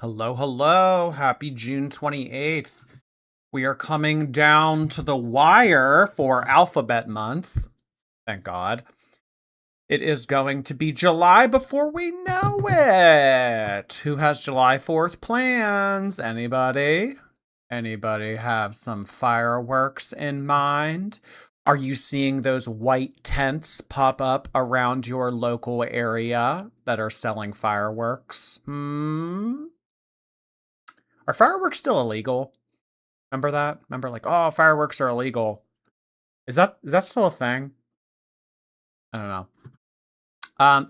Hello, hello. Happy June 28th. We are coming down to the wire for Alphabet Month. Thank God. It is going to be July before we know it. Who has July 4th plans? Anybody? Anybody have some fireworks in mind? Are you seeing those white tents pop up around your local area that are selling fireworks? Are fireworks still illegal? Remember that? Remember, like, oh, fireworks are illegal. Is that still a thing? I don't know.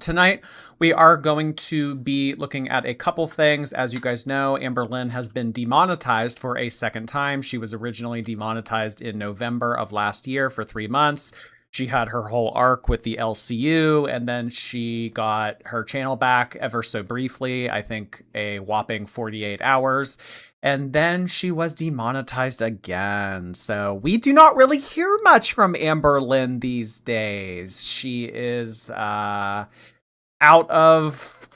Tonight, we are going to be looking at a couple things. As you guys know, Amberlynn has been demonetized for a second time. She was originally demonetized in November of last year for 3 months. She had her whole arc with the LCU, and then she got her channel back ever so briefly, I think a whopping 48 hours. And then she was demonetized again. So we do not really hear much from Amberlynn these days. She is out of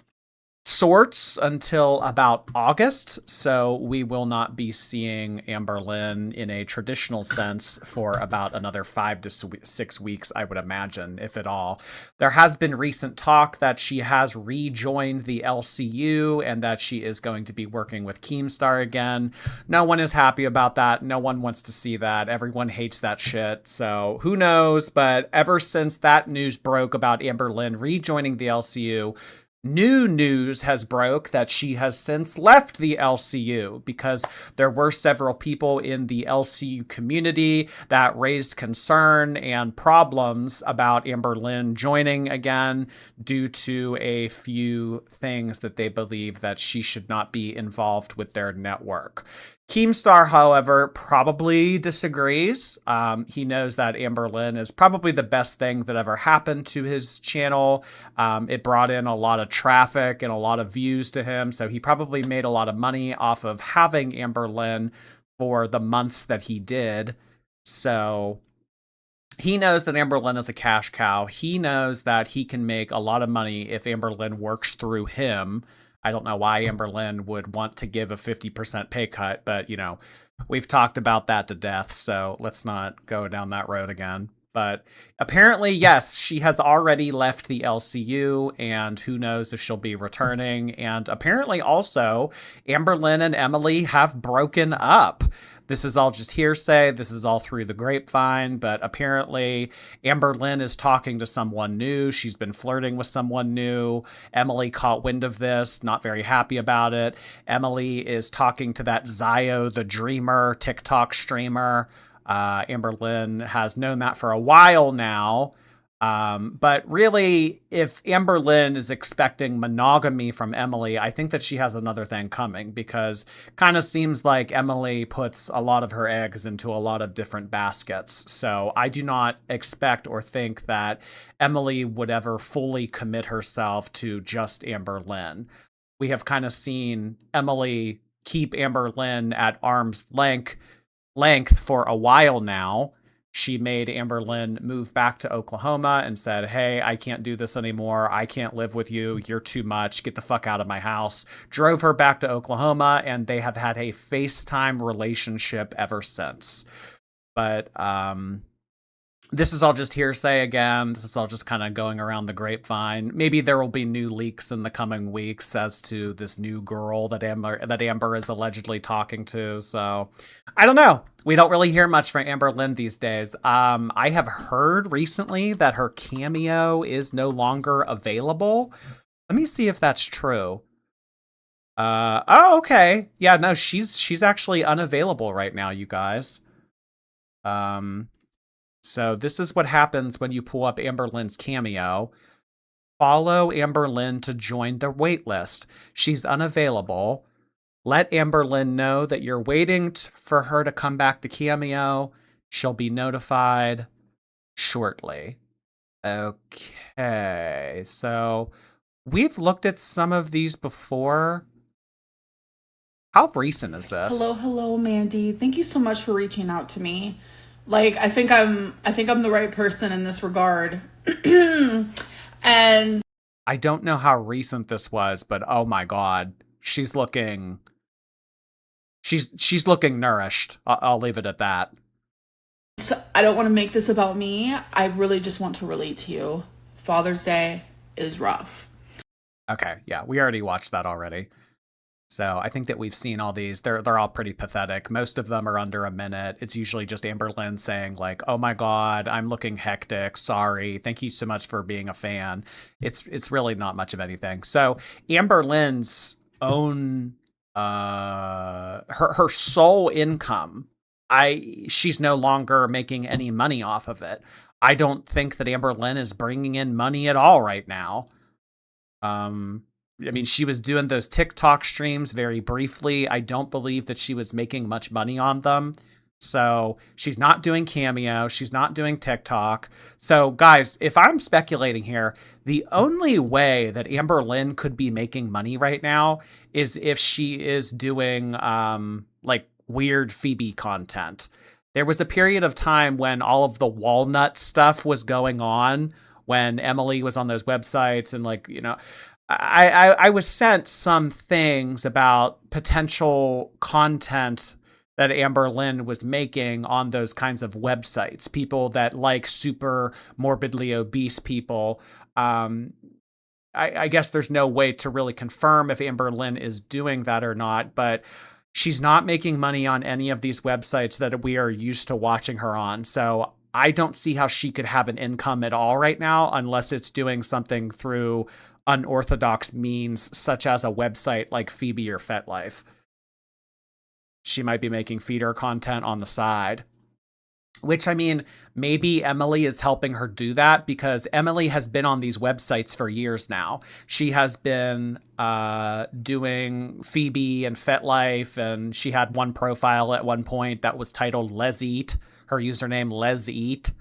sorts until about August, so we will not be seeing Amberlynn in a traditional sense for about another 5 to 6 weeks, I would imagine, if at all. There has been recent talk that she has rejoined the LCU and that she is going to be working with Keemstar again. No one is happy about that. No one wants to see that. Everyone hates that shit, so who knows? But ever since that news broke about Amberlynn rejoining the LCU, new news has broke that she has since left the LCU because there were several people in the LCU community that raised concern and problems about Amberlynn joining again due to a few things that they believe that she should not be involved with their network. Keemstar, however, probably disagrees. He knows that Amberlynn is probably the best thing that ever happened to his channel. It brought in a lot of traffic and a lot of views to him, so he probably made a lot of money off of having Amberlynn for the months that he did. So he knows that Amberlynn is a cash cow. He knows that he can make a lot of money if Amberlynn works through him. I don't know why Amberlynn would want to give a 50% pay cut, but, we've talked about that to death, so let's not go down that road again. But apparently, yes, she has already left the LCU, and who knows if she'll be returning. And apparently also, Amberlynn and Emily have broken up. This is all just hearsay. This is all through the grapevine, but apparently Amberlynn is talking to someone new. She's been flirting with someone new. Emily caught wind of this, not very happy about it. Emily is talking to that Zio the Dreamer TikTok streamer. Amberlynn has known that for a while now. But really, if Amberlynn is expecting monogamy from Emily, I think that she has another thing coming, because kind of seems like Emily puts a lot of her eggs into a lot of different baskets. So I do not expect or think that Emily would ever fully commit herself to just Amberlynn. We have kind of seen Emily keep Amberlynn at arm's length for a while now. She made Amberlynn move back to Oklahoma and said, hey, I can't do this anymore. I can't live with you. You're too much. Get the fuck out of my house. Drove her back to Oklahoma, and they have had a FaceTime relationship ever since. But this is all just hearsay again. This is all just kind of going around the grapevine. Maybe there will be new leaks in the coming weeks as to this new girl that Amber is allegedly talking to. So I don't know. We don't really hear much from Amberlynn these days. I have heard recently that her cameo is no longer available. Let me see if that's true. Oh, okay. Yeah, no, she's actually unavailable right now, you guys. So this is what happens when you pull up Amberlynn's cameo. Follow Amberlynn to join the waitlist. She's unavailable. Let Amberlynn know that you're waiting for her to come back to cameo. She'll be notified shortly. Okay, so we've looked at some of these before. How recent is this? Hello, Mandy. Thank you so much for reaching out to me. Like, I think I'm the right person in this regard. And I don't know how recent this was, but oh my God. she's looking she's looking nourished. I'll leave it at that. So I don't want to make this about me. I really just want to relate to you. Father's Day is rough. Okay, yeah, we already watched that already. So I think that we've seen all these. They're all pretty pathetic. Most of them are under a minute. It's usually just Amberlynn saying like, "Oh my God, I'm looking hectic. Sorry. Thank you so much for being a fan." It's really not much of anything. So Amberlynn's own her sole income, she's no longer making any money off of it. I don't think that Amberlynn is bringing in money at all right now. I mean, she was doing those TikTok streams very briefly. I don't believe that she was making much money on them. So she's not doing Cameo. She's not doing TikTok. So guys, if I'm speculating here, the only way that Amberlynn could be making money right now is if she is doing like weird Phoebe content. There was a period of time when all of the walnut stuff was going on, when Emily was on those websites and like, you know, I was sent some things about potential content that Amberlynn was making on those kinds of websites. People that like super morbidly obese people. I guess there's no way to really confirm if Amberlynn is doing that or not, but she's not making money on any of these websites that we are used to watching her on. So I don't see how she could have an income at all right now unless it's doing something through unorthodox means, such as a website like Phoebe or FetLife. She might be making feeder content on the side. Which, I mean, maybe Emily is helping her do that because Emily has been on these websites for years now. She has been doing Phoebe and FetLife, and she had one profile at one point that was titled Les Eat, her username Les Eat.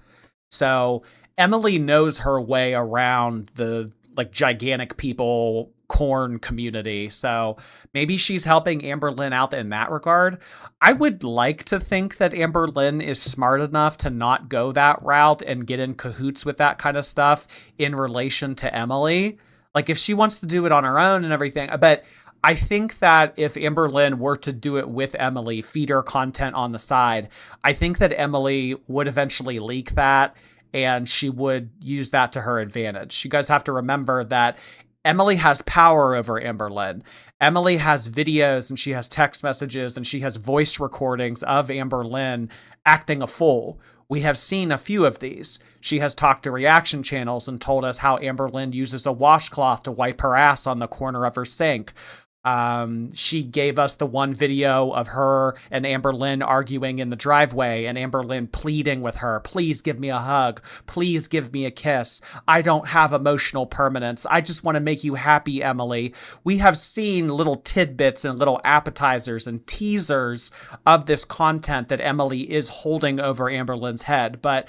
So Emily knows her way around the like gigantic people corn community. So maybe she's helping Amberlynn out in that regard. I would like to think that Amberlynn is smart enough to not go that route and get in cahoots with that kind of stuff in relation to Emily. Like if she wants to do it on her own and everything, but I think that if Amberlynn were to do it with Emily, feed her content on the side, I think that Emily would eventually leak that and she would use that to her advantage. You guys have to remember that Emily has power over Amberlynn. Emily has videos and she has text messages and she has voice recordings of Amberlynn acting a fool. We have seen a few of these. She has talked to reaction channels and told us how Amberlynn uses a washcloth to wipe her ass on the corner of her sink. She gave us the one video of her and Amberlynn arguing in the driveway and Amberlynn pleading with her, please give me a hug. Please give me a kiss. I don't have emotional permanence. I just want to make you happy, Emily. We have seen little tidbits and little appetizers and teasers of this content that Emily is holding over Amberlynn's head, but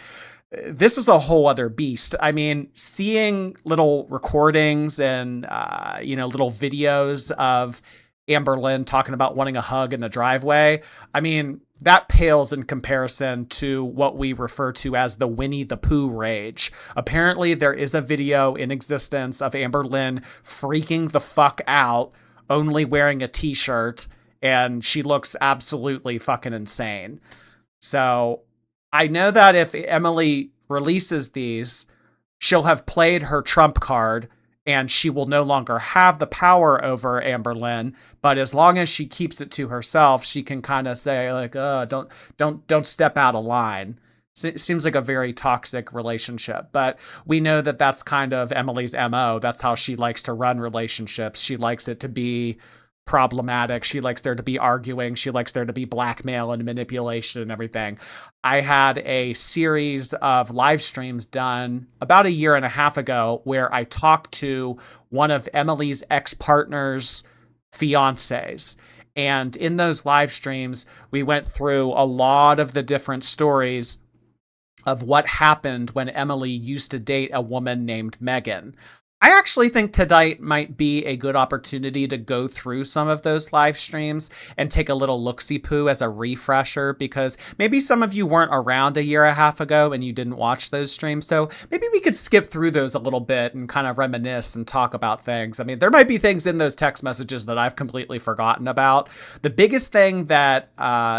this is a whole other beast. I mean, seeing little recordings and, little videos of Amberlynn talking about wanting a hug in the driveway, I mean, that pales in comparison to what we refer to as the Winnie the Pooh rage. Apparently, there is a video in existence of Amberlynn freaking the fuck out, only wearing a t-shirt, and she looks absolutely fucking insane. So I know that if Emily releases these, she'll have played her trump card and she will no longer have the power over Amberlynn. But as long as she keeps it to herself, she can kind of say like, "Oh, don't step out of line." It seems like a very toxic relationship, but we know that that's kind of Emily's MO. That's how she likes to run relationships. She likes it to be problematic. She likes there to be arguing. She likes there to be blackmail and manipulation and everything. I had a series of live streams done about a year and a half ago where I talked to one of Emily's ex-partner's fiancés. And in those live streams, we went through a lot of the different stories of what happened when Emily used to date a woman named Megan. I actually think tonight might be a good opportunity to go through some of those live streams and take a little look-see-poo as a refresher, because maybe some of you weren't around a year and a half ago and you didn't watch those streams. So maybe we could skip through those a little bit and kind of reminisce and talk about things. I mean, there might be things in those text messages that I've completely forgotten about. The biggest thing that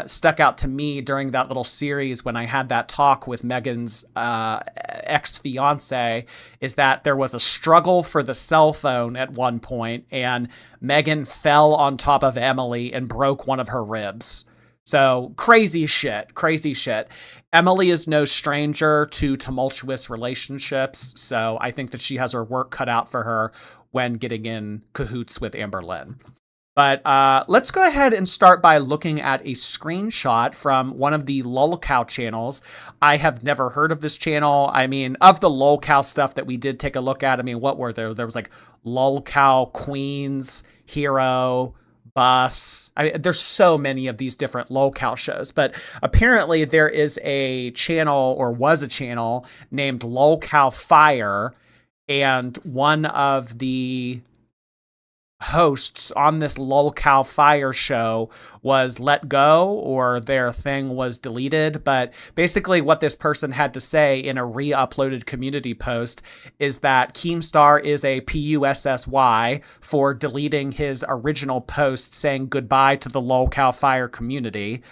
stuck out to me during that little series when I had that talk with Megan's ex-fiance is that there was a struggle for the cell phone at one point, and Megan fell on top of Emily and broke one of her ribs. So crazy shit, crazy shit. Emily is no stranger to tumultuous relationships, so I think that she has her work cut out for her when getting in cahoots with Amberlynn. But let's go ahead and start by looking at a screenshot from one of the lolcow channels. I have never heard of this channel. I mean, of the lolcow stuff that we did take a look at, I mean, what were there? There was like lolcow Queens, Hero, Bus. There's so many of these different lolcow shows, but apparently there is a channel, or was a channel, named lolcow Fire, and one of the hosts on this lolcow Fire show was let go, or their thing was deleted. But basically what this person had to say in a re-uploaded community post is that Keemstar is a PUSSY for deleting his original post saying goodbye to the lolcow Fire community.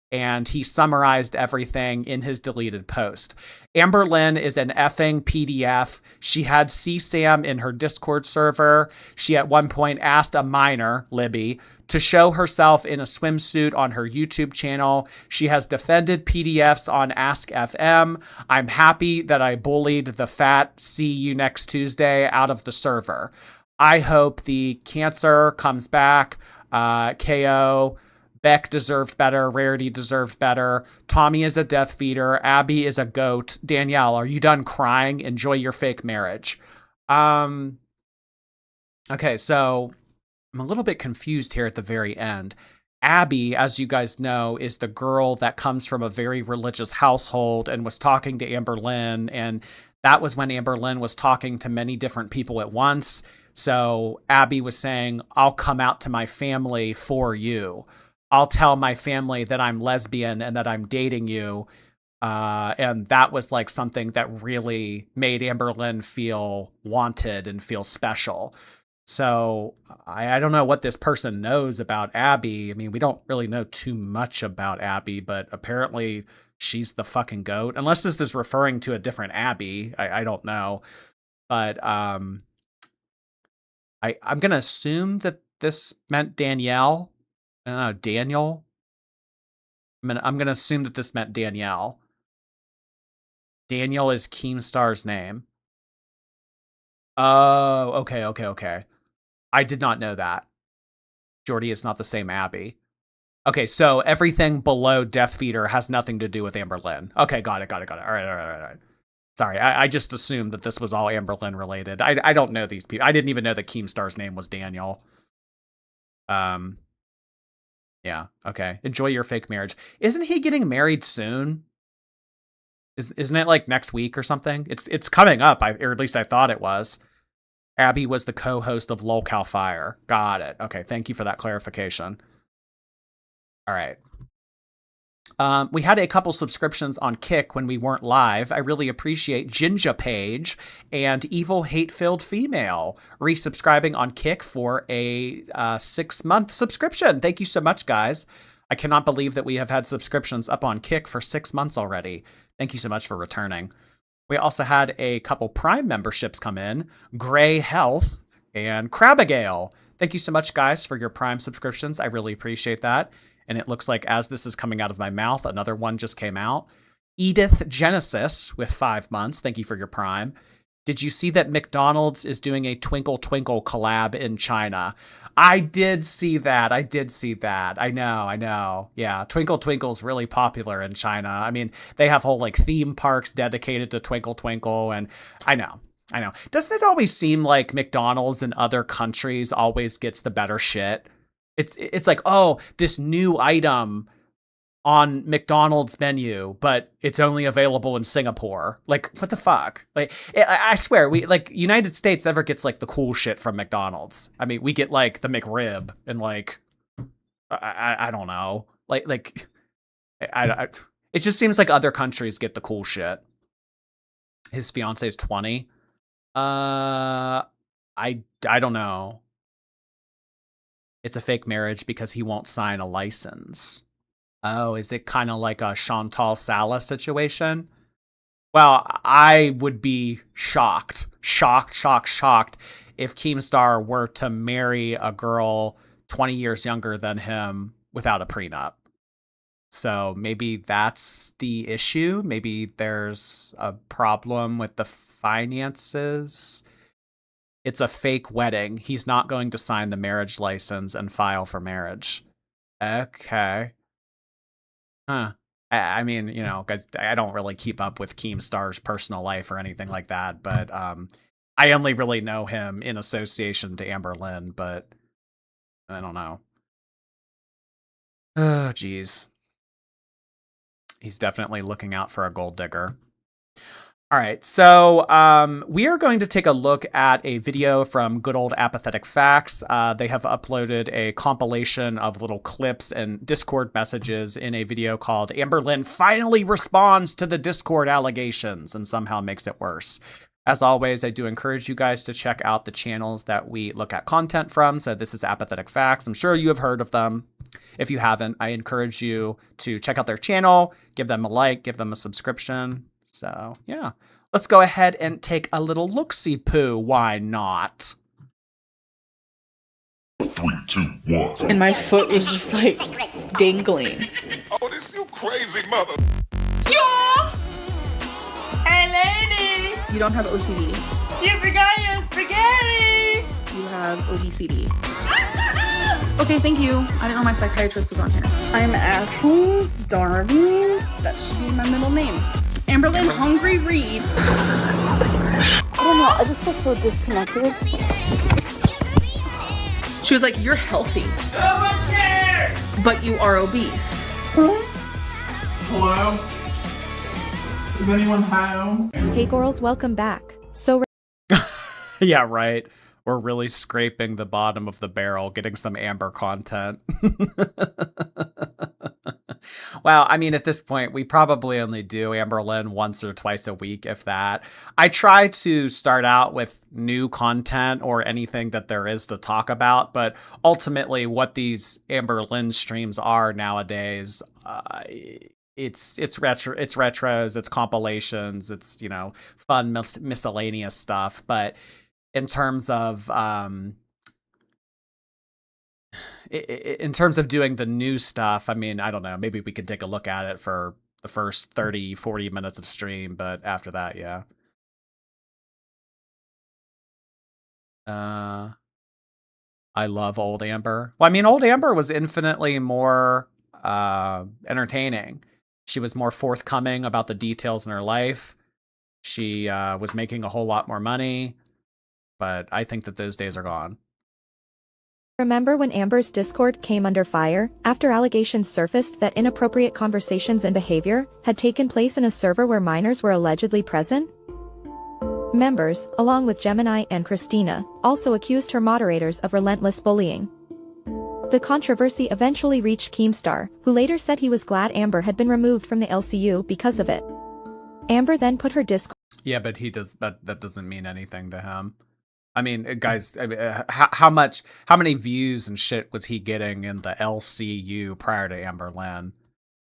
And he summarized everything in his deleted post. Amberlynn is an effing PDF. She had CSAM in her Discord server. She at one point asked a minor, Libby, to show herself in a swimsuit on her YouTube channel. She has defended PDFs on Ask FM. I'm happy that I bullied the fat "see you next Tuesday" out of the server. I hope the cancer comes back. KO. Beck deserved better. Rarity deserved better. Tommy is a death feeder. Abby is a goat. Danielle, are you done crying? Enjoy your fake marriage. Okay, so I'm a little bit confused here at the very end. Abby, as you guys know, is the girl that comes from a very religious household and was talking to Amberlynn, and that was when Amberlynn was talking to many different people at once. So Abby was saying, I'll come out to my family for you. I'll tell my family that I'm lesbian and that I'm dating you. And that was like something that really made Amberlynn feel wanted and feel special. So I don't know what this person knows about Abby. I mean, we don't really know too much about Abby, but apparently she's the fucking goat. Unless this is referring to a different Abby. I don't know. But I'm going to assume that this meant Danielle. Daniel. I'm gonna assume that this meant Danielle. Daniel is Keemstar's name. Oh, okay. I did not know that. Jordy is not the same Abby. Okay, so everything below Death Feeder has nothing to do with Amberlynn. Okay, got it. All right. Sorry, I just assumed that this was all Amberlynn related. I don't know these people. I didn't even know that Keemstar's name was Daniel. Yeah, okay. Enjoy your fake marriage. Isn't he getting married soon? Isn't it like next week or something? It's coming up, or at least I thought it was. Abby was the co-host of lolcow Fire. Got it. Okay, thank you for that clarification. All right. We had a couple subscriptions on Kick when we weren't live. I really appreciate Jinja Page and Evil Hate-Filled Female resubscribing on Kick for a 6-month subscription. Thank you so much, guys. I cannot believe that we have had subscriptions up on Kick for 6 months already. Thank you so much for returning. We also had a couple Prime memberships come in. Gray Health and Crabagale. Thank you so much, guys, for your Prime subscriptions. I really appreciate that. And it looks like as this is coming out of my mouth, another one just came out. Edith Genesis with 5 months. Thank you for your Prime. Did you see that McDonald's is doing a Twinkle Twinkle collab in China? I did see that. I know. Yeah, Twinkle Twinkle is really popular in China. I mean, they have whole like theme parks dedicated to Twinkle Twinkle, and I know. Doesn't it always seem like McDonald's in other countries always gets the better shit? It's like, oh, this new item on McDonald's menu, but it's only available in Singapore. Like, what the fuck? Like, I swear, we like United States never gets like the cool shit from McDonald's. I mean, we get like the McRib and like I don't know, like I it just seems like other countries get the cool shit. His fiance is 20. I don't know. It's a fake marriage because he won't sign a license. Oh, is it kind of like a Chantal Salas situation? Well, I would be shocked if Keemstar were to marry a girl 20 years younger than him without a prenup. So maybe that's the issue. Maybe there's a problem with the finances. It's a fake wedding. He's not going to sign the marriage license and file for marriage. Okay. Huh. I mean, you know, guys, I don't really keep up with Keemstar's personal life or anything like that, but I only really know him in association to Amberlynn, but I don't know. Oh, geez. He's definitely looking out for a gold digger. All right, so we are going to take a look at a video from Good Old Apathetic Facts. They have uploaded a compilation of little clips and Discord messages in a video called Amberlynn finally responds to the Discord allegations and somehow makes it worse. As always, I do encourage you guys to check out the channels that we look at content from. So this is Apathetic Facts. I'm sure you have heard of them. If you haven't, I encourage you to check out their channel, give them a like, give them a subscription. So, yeah. Let's go ahead and take a little look-see-poo. Why not? 3, 2, 1. And my foot was just like dangling. Oh, this you crazy mother. Yo! Hey, lady! You don't have OCD. You forgot your spaghetti! You have ODCD. Okay, thank you. I didn't know my psychiatrist was on here. I'm actually starving. That should be my middle name. Amberlynn Hungry Reed. I don't know, I just feel so disconnected. She was like, you're healthy, but you are obese. Hello? Is anyone home? Hey girls, welcome back. So Yeah, right. We're really scraping the bottom of the barrel, getting some Amber content. Well, I mean, at this point, we probably only do Amberlynn once or twice a week, if that. I try to start out with new content or anything that there is to talk about, but ultimately what these Amberlynn streams are nowadays, it's retros, it's compilations, it's, you know, fun miscellaneous stuff. But in terms of doing the new stuff, I mean, I don't know, maybe we could take a look at it for the first 30, 40 minutes of stream, but after that, yeah. I love Old Amber. Well, I mean, Old Amber was infinitely more entertaining. She was more forthcoming about the details in her life. She was making a whole lot more money, but I think that those days are gone. remember when Amber's Discord came under fire after allegations surfaced that inappropriate conversations and behavior had taken place in a server where minors were allegedly present? Members, along with Gemini and Christina, also accused her moderators of relentless bullying. The controversy eventually reached Keemstar, who later said he was glad Amber had been removed from the LCU because of it. Amber then put her Discord. Yeah, but that doesn't mean anything to him. I mean, guys, how many views and shit was he getting in the LCU prior to Amberlynn?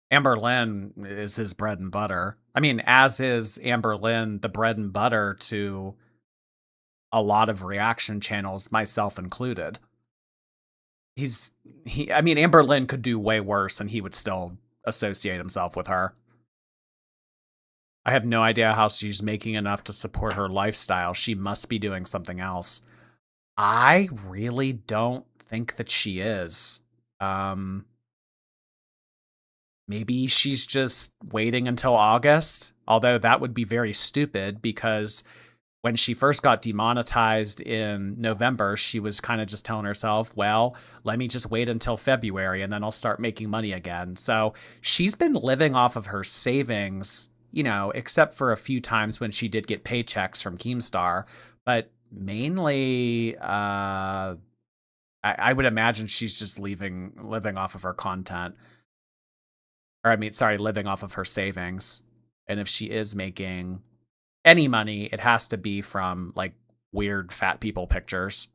Amberlynn is his bread and butter. I mean, as is Amberlynn the bread and butter to a lot of reaction channels, myself included. I mean, Amberlynn could do way worse and he would still associate himself with her. I have no idea how she's making enough to support her lifestyle. She must be doing something else. I really don't think that she is. Maybe she's just waiting until August, although that would be very stupid because when she first got demonetized in November, she was kind of just telling herself, well, let me just wait until February and then I'll start making money again. So she's been living off of her savings, you know, except for a few times when she did get paychecks from Keemstar. But mainly, I would imagine she's just living off of her content. Or, I mean, sorry, living off of her savings. And if she is making any money, it has to be from like weird fat people pictures.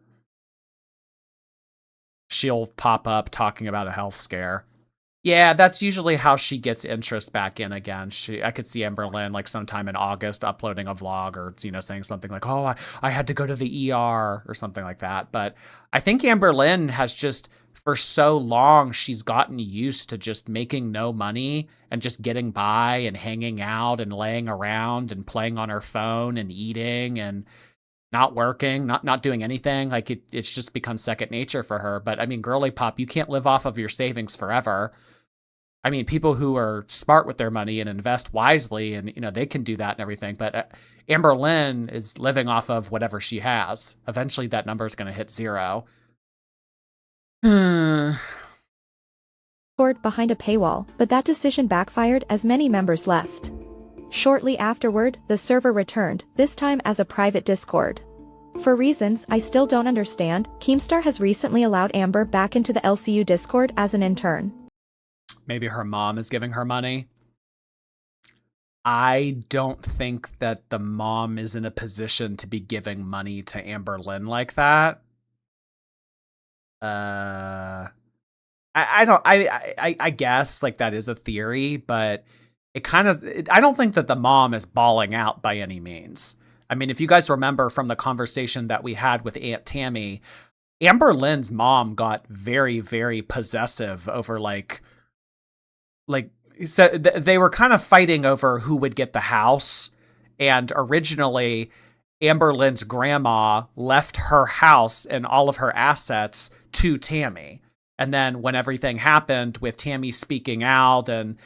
She'll pop up talking about a health scare. Yeah, that's usually how she gets interest back in again. I could see Amberlynn like sometime in August uploading a vlog or, you know, saying something like, oh, I had to go to the ER or something like that. But I think Amberlynn has just, for so long, she's gotten used to just making no money and just getting by and hanging out and laying around and playing on her phone and eating and not working, not doing anything. Like it's just become second nature for her. But I mean, girly pop, you can't live off of your savings forever. I mean, people who are smart with their money and invest wisely and, you know, they can do that and everything. But Amberlynn is living off of whatever she has. Eventually that number is going to hit 0. Behind a paywall, but that decision backfired as many members left. Shortly afterward, the server returned, this time as a private Discord. For reasons I still don't understand, Keemstar has recently allowed Amber back into the LCU Discord as an intern. Maybe her mom is giving her money. I don't think that the mom is in a position to be giving money to Amberlynn like that. I guess like that is a theory, but I don't think that the mom is bawling out by any means. I mean, if you guys remember from the conversation that we had with Aunt Tammy, Amberlynn's mom got very, very possessive over so they were kind of fighting over who would get the house. And originally Amberlynn's grandma left her house and all of her assets to Tammy. And then when everything happened with Tammy speaking out and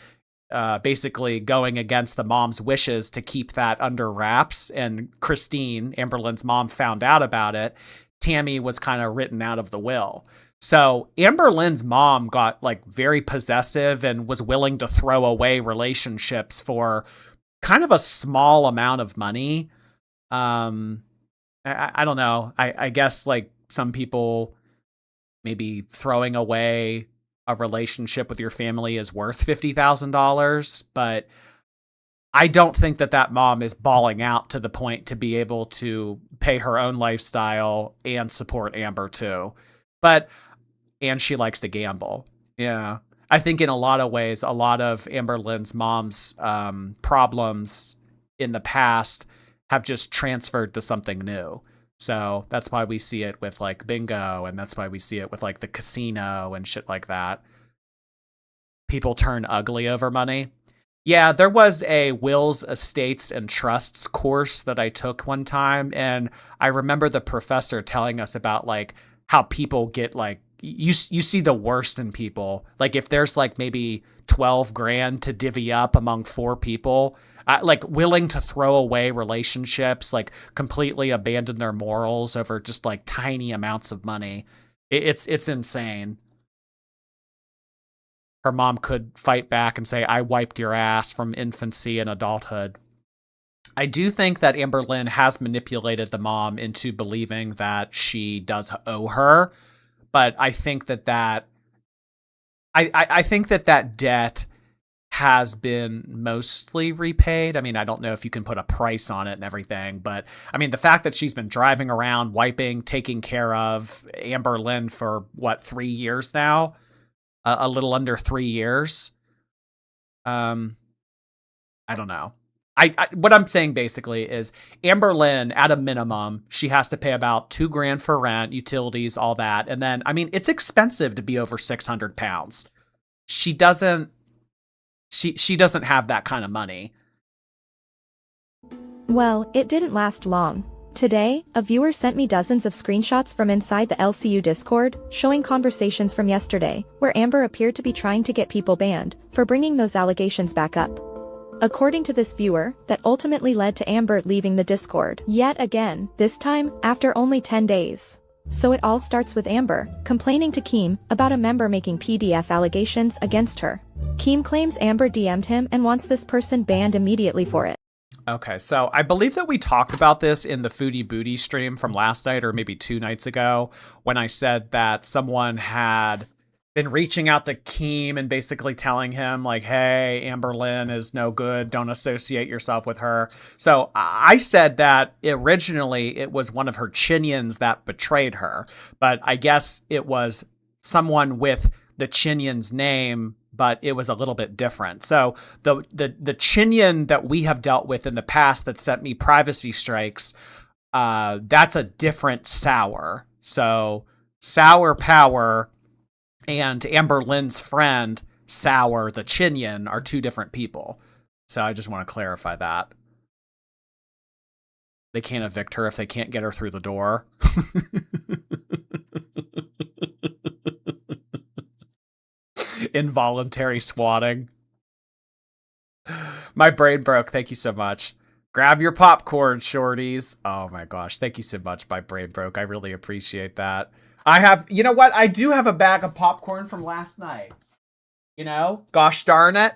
basically going against the mom's wishes to keep that under wraps, and Christine, Amberlynn's mom, found out about it, Tammy was kind of written out of the will. So Amberlynn's mom got like very possessive and was willing to throw away relationships for kind of a small amount of money. I don't know. I guess like some people, maybe throwing away a relationship with your family is worth $50,000, but I don't think that mom is bawling out to the point to be able to pay her own lifestyle and support Amber too. And she likes to gamble. Yeah. I think in a lot of ways, a lot of Amberlynn's mom's problems in the past have just transferred to something new. So that's why we see it with like bingo, and that's why we see it with like the casino and shit like that. People turn ugly over money. Yeah, there was a wills, estates, and trusts course that I took one time, and I remember the professor telling us about like how people get like, you see the worst in people. Like if there's like maybe 12 grand to divvy up among 4 people, like willing to throw away relationships, like completely abandon their morals over just like tiny amounts of money. It's insane. Her mom could fight back and say, I wiped your ass from infancy and adulthood. I do think that Amberlynn has manipulated the mom into believing that she does owe her, but I think that I think that debt has been mostly repaid. I mean, I don't know if you can put a price on it and everything, but I mean, the fact that she's been driving around, wiping, taking care of Amberlynn for 3 years now, a little under 3 years. I don't know. What I'm saying basically is Amberlynn, at a minimum, she has to pay about $2,000 for rent, utilities, all that. And then, I mean, it's expensive to be over 600 pounds. She doesn't have that kind of money. Well, it didn't last long. Today, a viewer sent me dozens of screenshots from inside the LCU Discord, showing conversations from yesterday, where Amber appeared to be trying to get people banned for bringing those allegations back up. according to this viewer, that ultimately led to Amber leaving the Discord yet again, this time after only 10 days. So it all starts with Amber complaining to Keem about a member making PDF allegations against her. Keem claims Amber DM'd him and wants this person banned immediately for it. Okay, so I believe that we talked about this in the Foodie Booty stream from last night or maybe 2 nights ago when I said that someone had been reaching out to Keem and basically telling him like, hey, Amberlynn is no good. Don't associate yourself with her. So I said that originally it was one of her Chinians that betrayed her, but I guess it was someone with the Chinyan's name, but it was a little bit different. So the Chinian that we have dealt with in the past that sent me privacy strikes, that's a different Sour. So Sour Power and Amberlynn's friend, Sour, the Chinian, are 2 different people. So I just want to clarify that. They can't evict her if they can't get her through the door. Involuntary swatting. My brain broke. Thank you so much. Grab your popcorn, shorties. Oh my gosh. Thank you so much. My brain broke. I really appreciate that. I have, you know what? I do have a bag of popcorn from last night. You know, gosh darn it.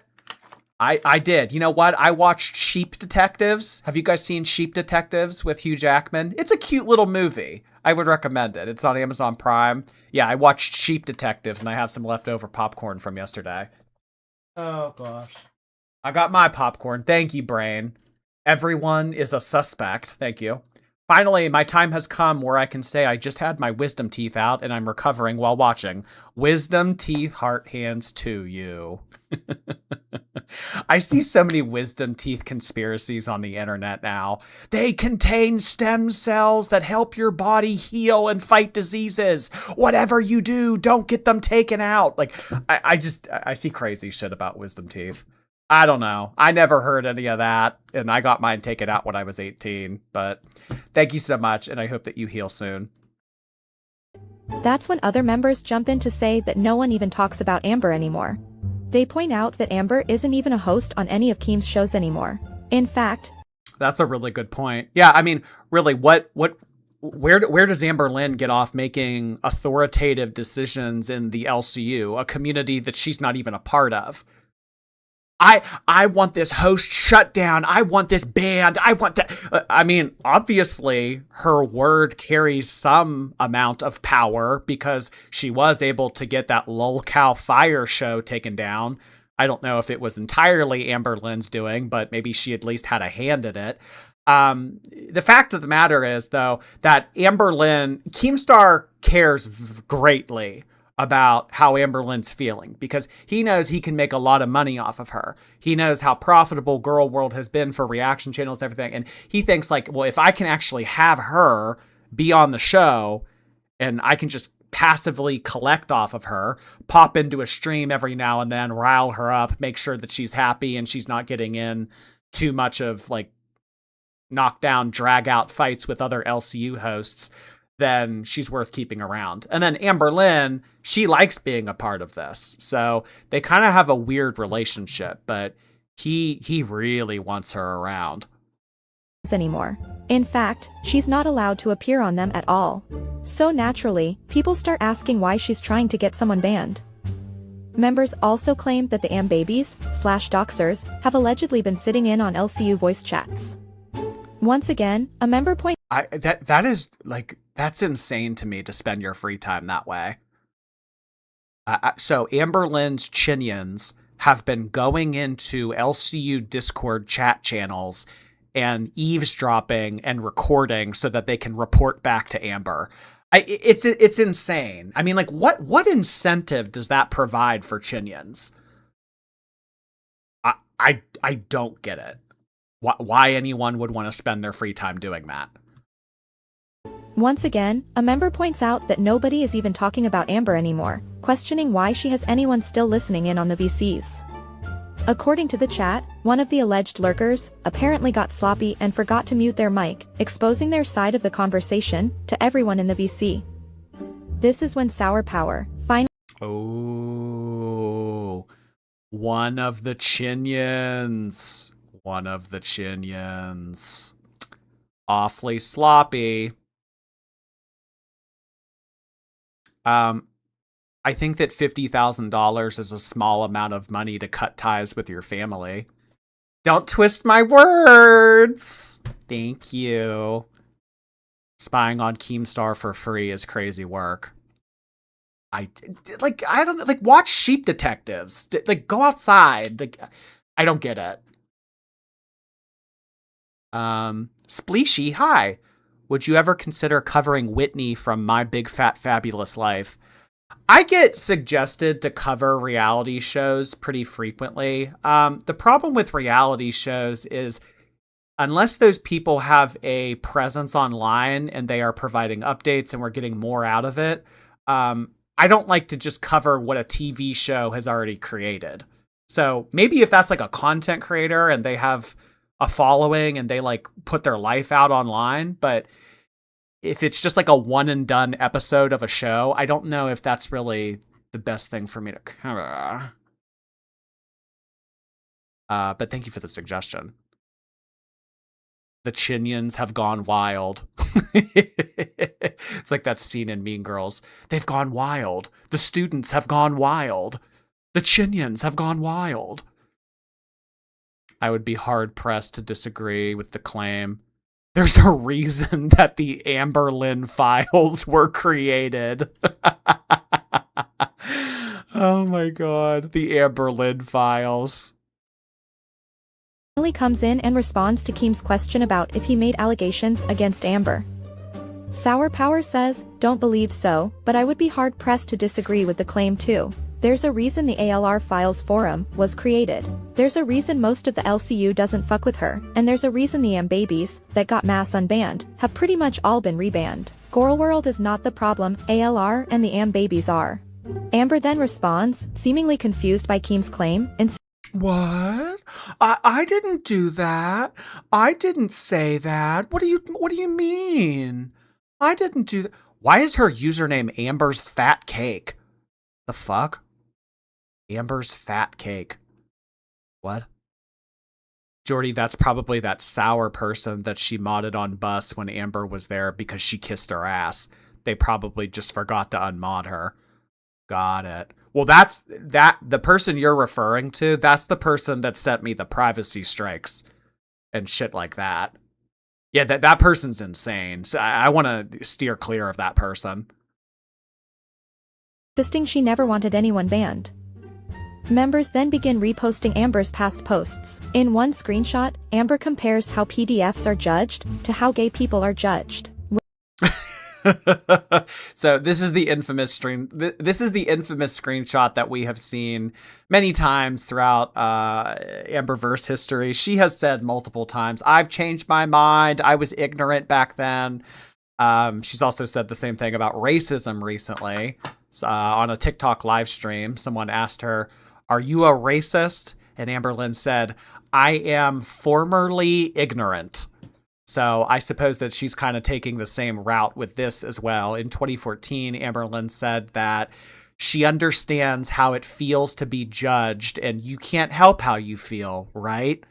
I did. You know what? I watched Sheep Detectives. Have you guys seen Sheep Detectives with Hugh Jackman? It's a cute little movie. I would recommend it. It's on Amazon Prime. Yeah, I watched Sheep Detectives and I have some leftover popcorn from yesterday. Oh gosh. I got my popcorn. Thank you, brain. Everyone is a suspect. Thank you. Finally, my time has come where I can say I just had my wisdom teeth out and I'm recovering while watching. Wisdom teeth, heart hands to you. I see so many wisdom teeth conspiracies on the internet now. They contain stem cells that help your body heal and fight diseases. Whatever you do, don't get them taken out. Like, I see crazy shit about wisdom teeth. I don't know. I never heard any of that, and I got mine taken out when I was 18. But thank you so much, and I hope that you heal soon. That's when other members jump in to say that no one even talks about Amber anymore. They point out that Amber isn't even a host on any of Keem's shows anymore. In fact, that's a really good point. Yeah, I mean, really, where does Amberlynn get off making authoritative decisions in the LCU, a community that she's not even a part of? I want this host shut down. I want this banned. I want that. I mean, obviously, her word carries some amount of power because she was able to get that Lolcow Fire show taken down. I don't know if it was entirely Amberlynn's doing, but maybe she at least had a hand in it. The fact of the matter is, though, that Amberlynn, Keemstar cares greatly about how Amberlynn's feeling because he knows he can make a lot of money off of her. He knows how profitable Girl World has been for reaction channels and everything. And he thinks like, well, if I can actually have her be on the show and I can just passively collect off of her, pop into a stream every now and then, rile her up, make sure that she's happy and she's not getting in too much of like knockdown, drag out fights with other LCU hosts, then she's worth keeping around. And then Amberlynn, she likes being a part of this. So they kind of have a weird relationship, but he really wants her around. Anymore. In fact, she's not allowed to appear on them at all. So naturally, people start asking why she's trying to get someone banned. Members also claim that the Ambabies/Doxers have allegedly been sitting in on LCU voice chats. Once again, a member points that is like, that's insane to me to spend your free time that way. So Amberlynn's Chinians have been going into LCU Discord chat channels and eavesdropping and recording so that they can report back to Amber. It's insane. I mean, like, what incentive does that provide for Chinians? I don't get it. Why anyone would want to spend their free time doing that. Once again, a member points out that nobody is even talking about Amber anymore, questioning why she has anyone still listening in on the VCs. According to the chat, one of the alleged lurkers apparently got sloppy and forgot to mute their mic, exposing their side of the conversation to everyone in the VC. This is when Sour Power finally... Oh, one of the Chinians. one of the Chinians. Awfully sloppy. I think that $50,000 is a small amount of money to cut ties with your family. Don't twist my words. Thank you. Spying on Keemstar for free is crazy work. I don't know. Like, watch Sheep Detectives. Like, go outside. Like, I don't get it. Spleeshy, hi. Would you ever consider covering Whitney from My Big Fat Fabulous Life? I get suggested to cover reality shows pretty frequently. The problem with reality shows is unless those people have a presence online and they are providing updates and we're getting more out of it, I don't like to just cover what a TV show has already created. So maybe if that's like a content creator and they have a following and they like put their life out online, but if it's just like a one and done episode of a show, I don't know if that's really the best thing for me to cover. But thank you for the suggestion. The Chinians have gone wild. It's like that scene in Mean Girls. They've gone wild. The students have gone wild. The Chinians have gone wild. I would be hard pressed to disagree with the claim. There's a reason that the Amberlynn files were created. Oh my god, the Amberlynn files. Emily comes in and responds to Keem's question about if he made allegations against Amber. Sour Power says, don't believe so, but I would be hard pressed to disagree with the claim too. There's a reason the ALR Files forum was created. There's a reason most of the LCU doesn't fuck with her, and there's a reason the Am babies, that got mass unbanned, have pretty much all been rebanned. Girl World is not the problem, ALR and the Am babies are. Amber then responds, seemingly confused by Keem's claim, and What? I didn't do that. I didn't say that. What do you mean? I didn't do that. Why is her username Amber's Fat Cake? The fuck? Amber's Fat Cake. What? Jordy, that's probably that sour person that she modded on Bus when Amber was there because she kissed her ass. They probably just forgot to unmod her. Got it. Well, the person you're referring to, that's the person that sent me the privacy strikes and shit like that. Yeah, that person's insane. So I want to steer clear of that person. insisting she never wanted anyone banned. Members then begin reposting Amber's past posts. In one screenshot, Amber compares how PDFs are judged to how gay people are judged. So this is the infamous screenshot that we have seen many times throughout Amberverse history. She has said multiple times, I've changed my mind. I was ignorant back then. She's also said the same thing about racism recently. On a TikTok live stream, someone asked her, are you a racist? And Amberlynn said, I am formerly ignorant. So I suppose that she's kind of taking the same route with this as well. In 2014, Amberlynn said that she understands how it feels to be judged, and you can't help how you feel, right?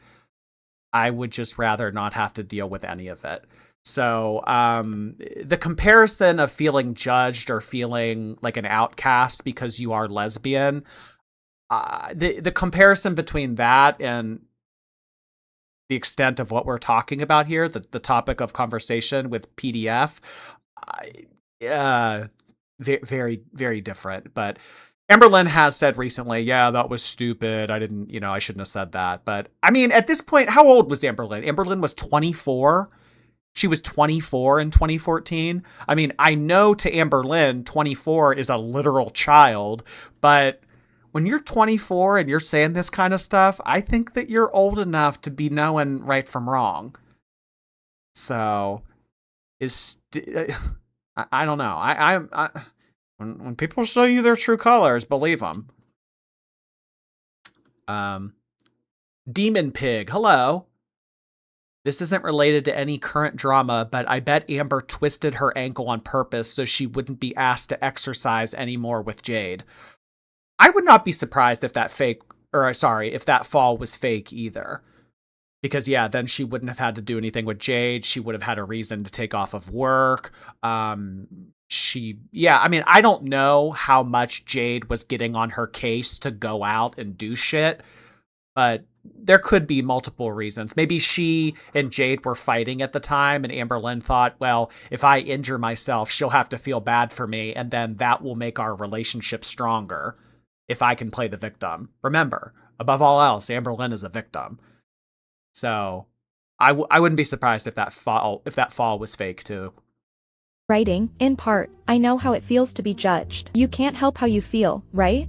I would just rather not have to deal with any of it. So the comparison of feeling judged or feeling like an outcast because you are lesbian, the comparison between that and the extent of what we're talking about here, the topic of conversation with PDF, very, very different. But Amberlynn has said recently, yeah, that was stupid. I shouldn't have said that. But I mean, at this point, how old was Amberlynn? Amberlynn was 24. She was 24 in 2014. I mean, I know to Amberlynn, 24 is a literal child, but when you're 24 and you're saying this kind of stuff, I think that you're old enough to be knowing right from wrong. So, I don't know. When people show you their true colors, believe them. Demon Pig, hello. This isn't related to any current drama, but I bet Amber twisted her ankle on purpose so she wouldn't be asked to exercise anymore with Jade. I would not be surprised if that fall was fake either. Because yeah, then she wouldn't have had to do anything with Jade. She would have had a reason to take off of work. I mean, I don't know how much Jade was getting on her case to go out and do shit, but there could be multiple reasons. Maybe she and Jade were fighting at the time, and Amberlynn thought, well, if I injure myself, she'll have to feel bad for me, and then that will make our relationship stronger if I can play the victim. Remember, above all else, Amberlynn is a victim. So I wouldn't be surprised if that fall was fake too. Writing, in part, I know how it feels to be judged. You can't help how you feel, right?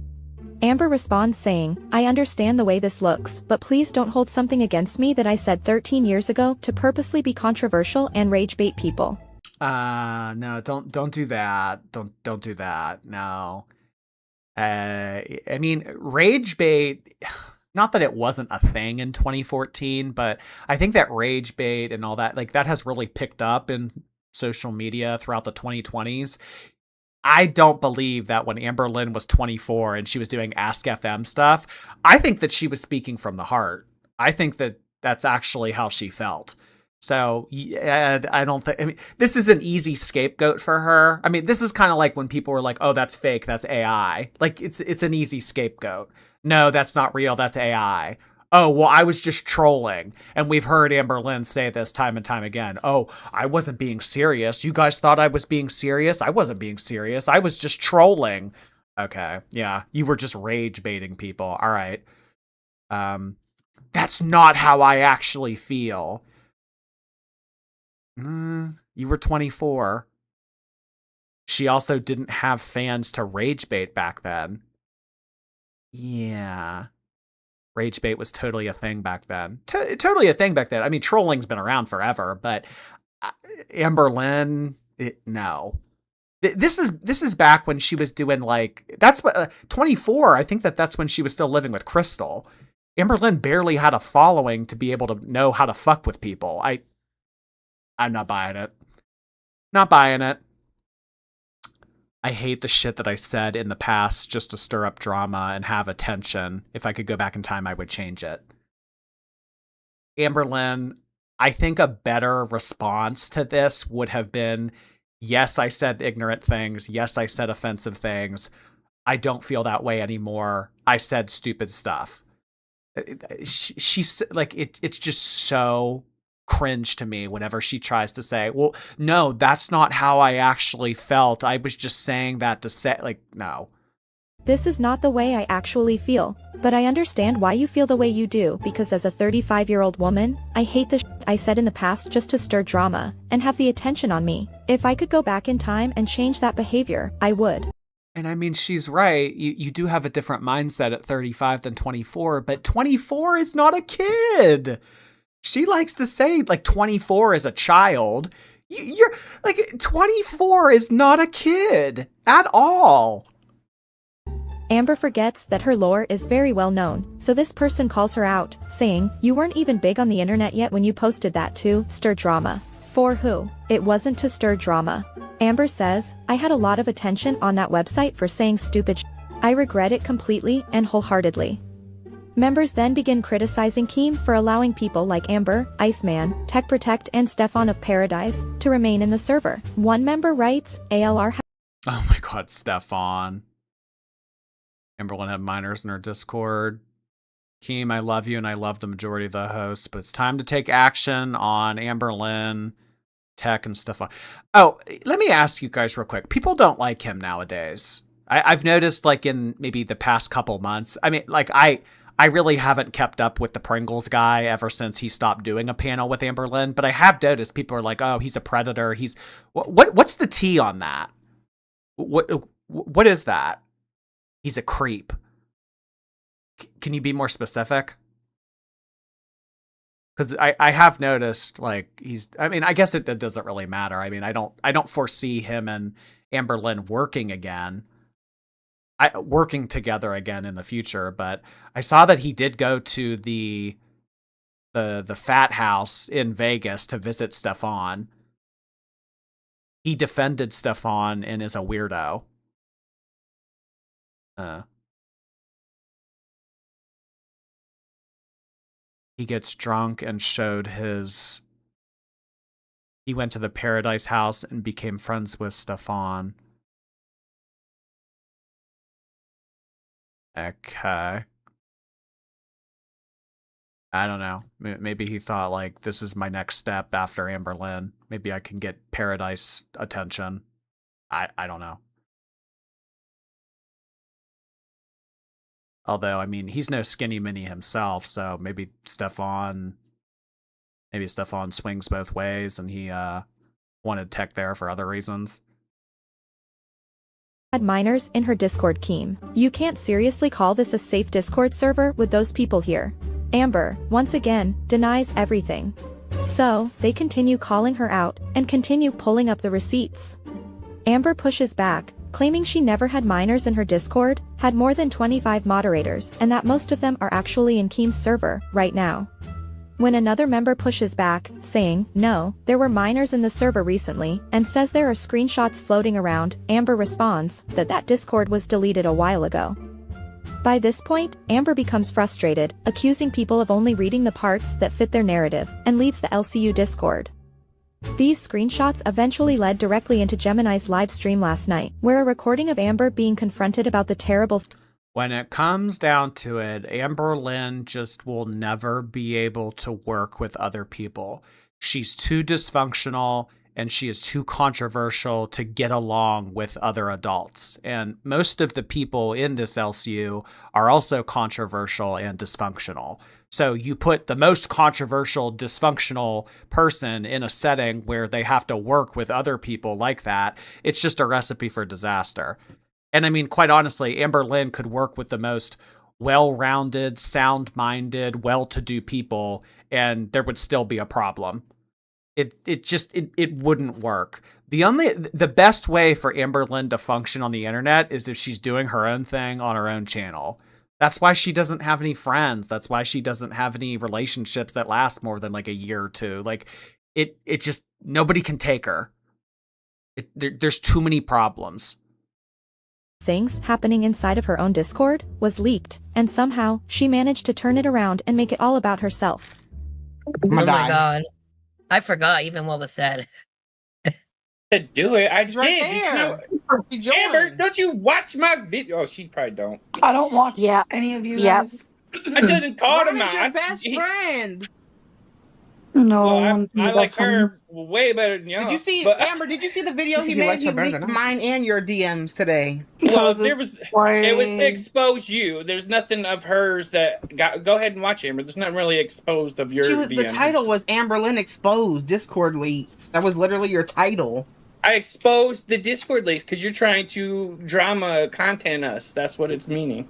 Amber responds saying, I understand the way this looks, but please don't hold something against me that I said 13 years ago to purposely be controversial and rage bait people. No, don't do that. Don't do that. No. I mean, rage bait, not that it wasn't a thing in 2014, but I think that rage bait and all that, like, that has really picked up in social media throughout the 2020s. I don't believe that when Amberlynn was 24 and she was doing Ask FM stuff, I think that she was speaking from the heart. I think that that's actually how she felt. So I don't think, I mean, this is an easy scapegoat for her. I mean, this is kind of like when people were like, oh, that's fake, that's AI. Like, it's an easy scapegoat. No, that's not real, that's AI. Oh, well, I was just trolling. And we've heard Amberlynn say this time and time again. Oh, I wasn't being serious. You guys thought I was being serious? I wasn't being serious. I was just trolling. Okay, yeah, you were just rage baiting people. All right. That's not how I actually feel. You were 24. She also didn't have fans to rage bait back then. Yeah. Rage bait was totally a thing back then. Totally a thing back then. I mean, trolling's been around forever, but Amberlynn, no. This is back when she was doing, like, that's what 24. I think that's when she was still living with Crystal. Amberlynn barely had a following to be able to know how to fuck with people. I'm not buying it. Not buying it. I hate the shit that I said in the past just to stir up drama and have attention. If I could go back in time, I would change it. Amberlynn, I think a better response to this would have been, yes, I said ignorant things. Yes, I said offensive things. I don't feel that way anymore. I said stupid stuff. She's like, it's just so cringe to me whenever she tries to say, well, no, that's not how I actually felt. I was just saying that to say, like, no. This is not the way I actually feel, but I understand why you feel the way you do, because as a 35-year-old woman, I hate the shit I said in the past just to stir drama and have the attention on me. If I could go back in time and change that behavior, I would. And I mean, she's right. You do have a different mindset at 35 than 24, but 24 is not a kid. She likes to say, like, 24 is a child. You're like, 24 is not a kid at all. Amber forgets that her lore is very well known, so this person calls her out, saying, you weren't even big on the internet yet when you posted that to stir drama. For who? It wasn't to stir drama. Amber says, I had a lot of attention on that website for saying stupid shit. I regret it completely and wholeheartedly. Members then begin criticizing Keem for allowing people like Amber, Iceman, Tech Protect, and Stefan of Paradise to remain in the server. One member writes, ALR. Oh my god, Stefan. Amberlynn had minors in her Discord. Keem, I love you and I love the majority of the hosts, but it's time to take action on Amberlynn, Tech, and Stefan. Oh, let me ask you guys real quick. People don't like him nowadays. I've noticed, like, in maybe the past couple months. I mean, like, I really haven't kept up with the Pringles guy ever since he stopped doing a panel with Amberlynn, but I have noticed people are like, oh, he's a predator. He's what's the tea on that? What is that? He's a creep. Can you be more specific? Because I have noticed, like, I mean, I guess it doesn't really matter. I mean, I don't foresee him and Amberlynn working together again in the future, but I saw that he did go to the fat house in Vegas to visit Stefan. He defended Stefan and is a weirdo. he gets drunk and showed his. He went to the Paradise House and became friends with Stefan. Okay. I don't know. Maybe he thought, like, this is my next step after Amberlynn. Maybe I can get Paradise attention. I don't know. Although, I mean, he's no skinny mini himself, so maybe Stefan swings both ways and he wanted Tech there for other reasons. Had minors in her Discord keyem. You can't seriously call this a safe Discord server with those people here. Amber, once again, denies everything. So, they continue calling her out and continue pulling up the receipts. Amber pushes back, claiming she never had minors in her Discord, had more than 25 moderators, and that most of them are actually in keyem's server right now. When another member pushes back, saying, no, there were minors in the server recently, and says there are screenshots floating around, Amber responds that that Discord was deleted a while ago. By this point, Amber becomes frustrated, accusing people of only reading the parts that fit their narrative, and leaves the LCU Discord. These screenshots eventually led directly into Gemini's live stream last night, where a recording of Amber being confronted about the terrible. When it comes down to it, Amberlynn just will never be able to work with other people. She's too dysfunctional and she is too controversial to get along with other adults. And most of the people in this LCU are also controversial and dysfunctional. So you put the most controversial, dysfunctional person in a setting where they have to work with other people like that, it's just a recipe for disaster. And I mean, quite honestly, Amberlynn could work with the most well-rounded, sound-minded, well-to-do people, and there would still be a problem. It wouldn't work. The best way for Amberlynn to function on the internet is if she's doing her own thing on her own channel. That's why she doesn't have any friends. That's why she doesn't have any relationships that last more than like a year or two. Like it just, nobody can take her. There's too many problems. Things happening inside of her own Discord was leaked, and somehow she managed to turn it around and make it all about herself. Oh my god. I forgot even what was said. To do it, I did. There. Did you know? Amber, don't you watch my video? Oh, she probably don't. I don't watch any of you guys. I didn't call them out. Your best friend. No, well, I like her way better than you. Did you see, Amber? Did you see the video he made? He leaked mine and your DMs today. Well, it was to expose you. There's nothing of hers that go ahead and watch, Amber. There's nothing really exposed of your DMs. The title was Amberlynn Exposed Discord Leaks. That was literally your title. I exposed the Discord leaks because you're trying to drama content us. That's what it's meaning.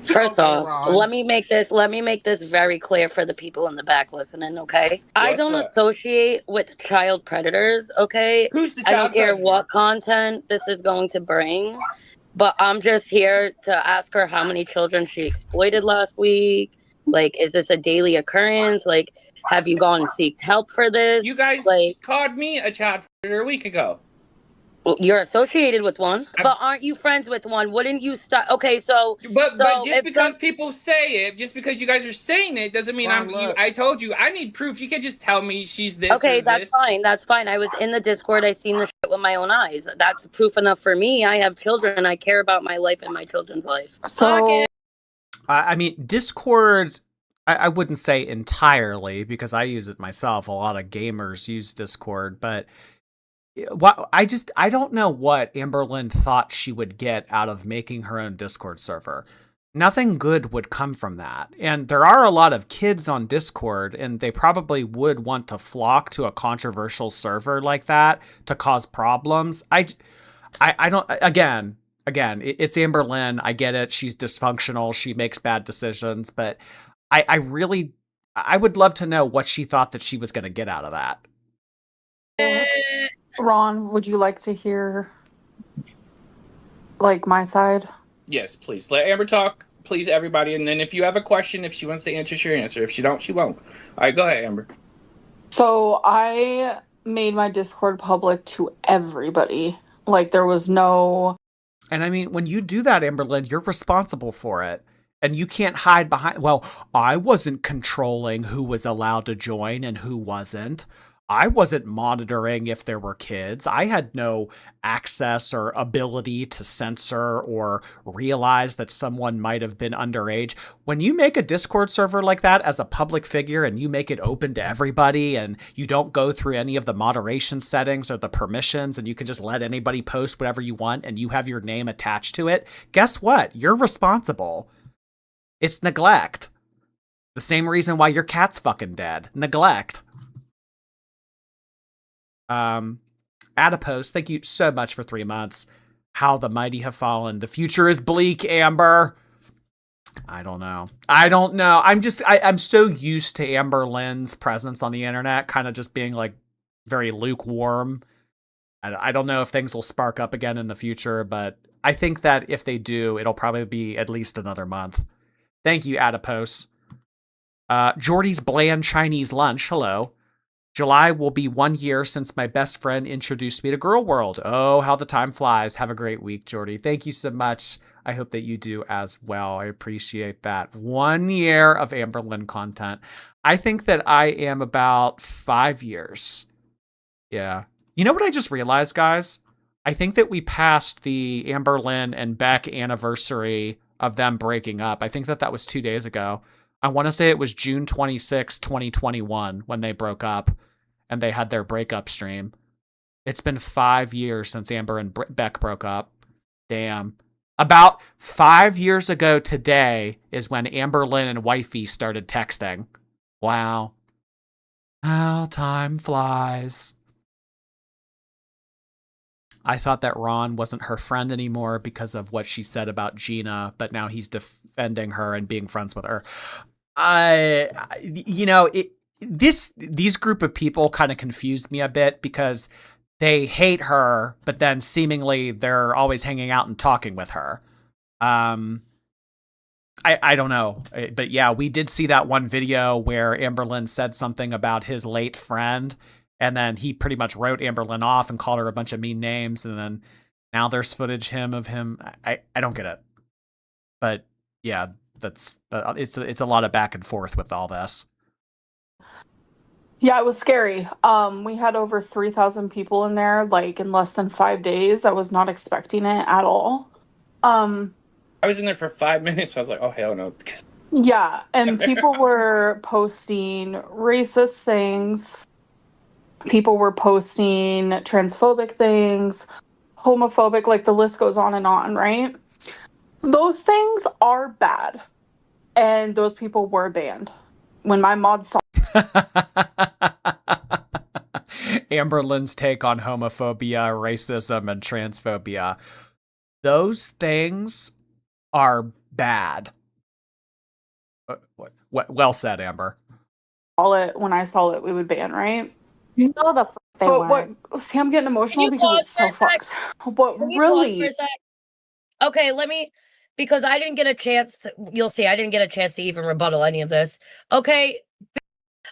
First off, let me make this very clear for the people in the back listening, okay? I don't associate with child predators, okay? Who's the child I don't care predator? what content this is going to bring, but I'm just here to ask her how many children she exploited last week. Like, is this a daily occurrence? Like, have you gone and seeked help for this? You guys called me a child predator a week ago. Well, you're associated with one, but aren't you friends with one? Wouldn't you start? Okay, but just because people say it, just because you guys are saying it, doesn't mean I told you. I need proof. You can't just tell me she's this. Okay, that's fine. That's fine. I was in the Discord. I seen the shit with my own eyes. That's proof enough for me. I have children. I care about my life and my children's life. So, I mean, Discord, I wouldn't say entirely because I use it myself. A lot of gamers use Discord, but I don't know what Amberlynn thought she would get out of making her own Discord server. Nothing good would come from that. And there are a lot of kids on Discord, and they probably would want to flock to a controversial server like that to cause problems. I don't, again, it's Amberlynn. I get it. She's dysfunctional. She makes bad decisions, but I would love to know what she thought that she was going to get out of that. Ron, would you like to hear, like, my side? Yes, please. Let Amber talk, please, everybody. And then if you have a question, if she wants to answer, she'll answer. If she don't, she won't. All right, go ahead, Amber. So, I made my Discord public to everybody. Like, there was no... And I mean, when you do that, Amberlynn, you're responsible for it. And you can't hide behind, well, I wasn't controlling who was allowed to join and who wasn't. I wasn't monitoring if there were kids. I had no access or ability to censor or realize that someone might have been underage. When you make a Discord server like that as a public figure and you make it open to everybody and you don't go through any of the moderation settings or the permissions and you can just let anybody post whatever you want and you have your name attached to it, guess what? You're responsible. It's neglect. The same reason why your cat's fucking dead. Neglect. Adipose, thank you so much for 3 months. How the mighty have fallen. The future is bleak, Amber. I don't know. I'm so used to Amberlynn's presence on the internet, kind of just being like very lukewarm. I don't know if things will spark up again in the future, but I think that if they do, it'll probably be at least another month. Thank you, Adipose. Jordy's Bland Chinese Lunch, hello. July will be 1 year since my best friend introduced me to Girl World. Oh, how the time flies. Have a great week, Jordy. Thank you so much. I hope that you do as well. I appreciate that. 1 year of Amberlynn content. I think that I am about 5 years. Yeah. You know what I just realized, guys? I think that we passed the Amberlynn and Beck anniversary of them breaking up. I think that was 2 days ago. I want to say it was June 26, 2021 when they broke up and they had their breakup stream. It's been 5 years since Amber and Beck broke up. Damn. About 5 years ago today is when Amberlynn and Wifey started texting. Wow. How time flies. I thought that Ron wasn't her friend anymore because of what she said about Gina, but now he's defending her and being friends with her. These group of people kind of confused me a bit because they hate her, but then seemingly they're always hanging out and talking with her. I don't know, but yeah, we did see that one video where Amberlynn said something about his late friend, and then he pretty much wrote Amberlynn off and called her a bunch of mean names, and then now there's footage of him. I don't get it, but yeah. It's a lot of back and forth with all this. Yeah, it was scary. We had over 3,000 people in there, like in less than 5 days. I was not expecting it at all. I was in there for 5 minutes. I was like, oh hell no. Yeah, and people were posting racist things. People were posting transphobic things, homophobic, like the list goes on and on, right? Those things are bad. And those people were banned. When my mod saw Amberlynn's take on homophobia, racism, and transphobia. Those things are bad. Well said, Amber. when I saw it, we would ban, right? No, the fuck they weren't. See, I'm getting emotional you because it's pause so for a sec? fucked. But Can you pause for really, a sec? Okay, because I didn't get a chance you'll see, I didn't get a chance to even rebuttal any of this. Okay,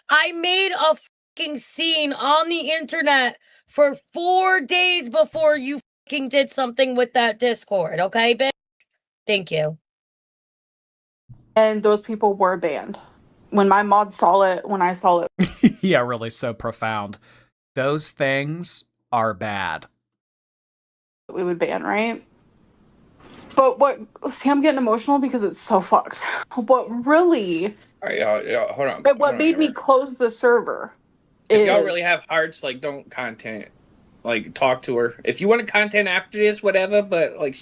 I made a fucking scene on the internet for 4 days before you fucking did something with that Discord, okay, bitch? Thank you. and those people were banned. When my mod saw it, when I saw it. Yeah, really so profound. Those things are bad. We would ban, right? But see, I'm getting emotional because it's so fucked. But really, All right, hold on. what made me close the server If y'all really have hearts, like, don't content. Like, talk to her. If you want to content after this, whatever, but, like,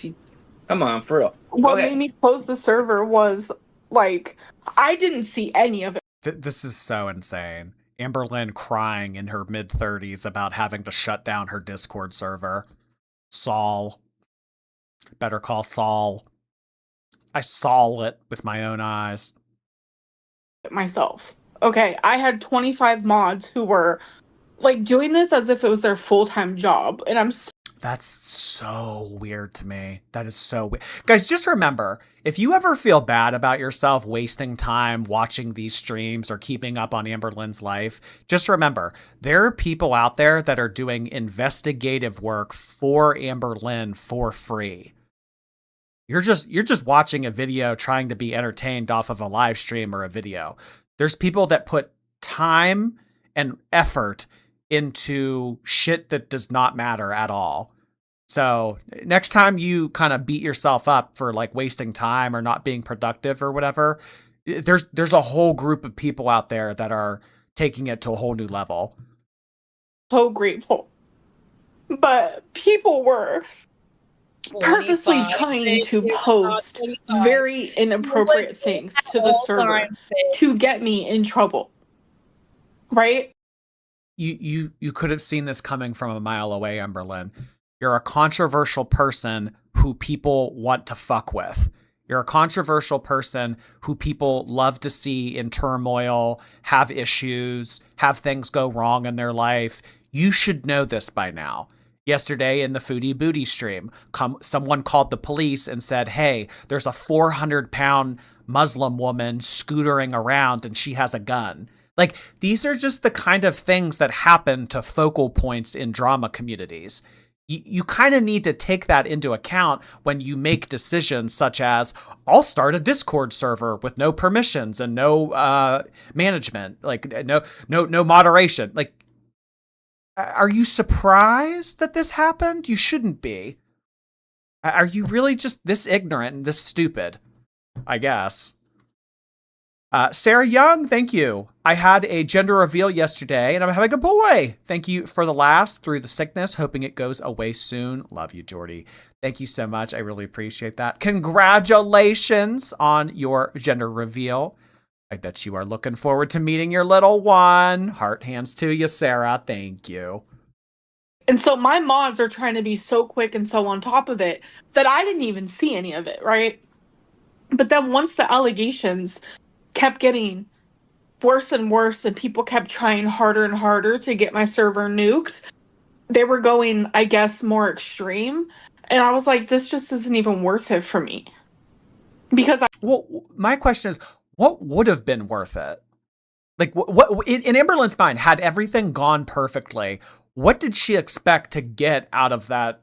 come on, for real. What made me close the server was, like, I didn't see any of it. This is so insane. Amberlynn crying in her mid-30s about having to shut down her Discord server. Saul. Better call Saul. I saw it with my own eyes. Myself. Okay, I had 25 mods who were, like, doing this as if it was their full-time job, and That's so weird to me. That is so weird. Guys, just remember, if you ever feel bad about yourself wasting time watching these streams or keeping up on Amberlynn's life, just remember, there are people out there that are doing investigative work for Amberlynn for free. You're just watching a video trying to be entertained off of a live stream or a video. There's people that put time and effort into shit that does not matter at all. So next time you kind of beat yourself up for like wasting time or not being productive or whatever, there's a whole group of people out there that are taking it to a whole new level. So grateful. But people were purposely 25, trying to bitch, post 25. very inappropriate things to the server to get me in trouble. Right? You could have seen this coming from a mile away, Amberlynn. You're a controversial person who people want to fuck with. You're a controversial person who people love to see in turmoil, have issues, have things go wrong in their life. You should know this by now. Yesterday in the Foodie Booty stream, someone called the police and said, hey, there's a 400-pound Muslim woman scootering around and she has a gun. Like, these are just the kind of things that happen to focal points in drama communities. You kind of need to take that into account when you make decisions such as, I'll start a Discord server with no permissions and no management, like no moderation. Like, are you surprised that this happened? You shouldn't be. Are you really just this ignorant and this stupid? I guess. Sarah Young, thank you. I had a gender reveal yesterday and I'm having a boy. Thank you for the last through the sickness. Hoping it goes away soon. Love you, Jordy. Thank you so much. I really appreciate that. Congratulations on your gender reveal. I bet you are looking forward to meeting your little one. Heart hands to you, Sarah. Thank you. And so my mods are trying to be so quick and so on top of it that I didn't even see any of it, right? But then once the allegations kept getting worse and worse and people kept trying harder and harder to get my server nuked, they were going, I guess, more extreme. And I was like, this just isn't even worth it for me. Because Well, my question is, what would have been worth it? Like, what in Amberlynn's mind, had everything gone perfectly, what did she expect to get out of that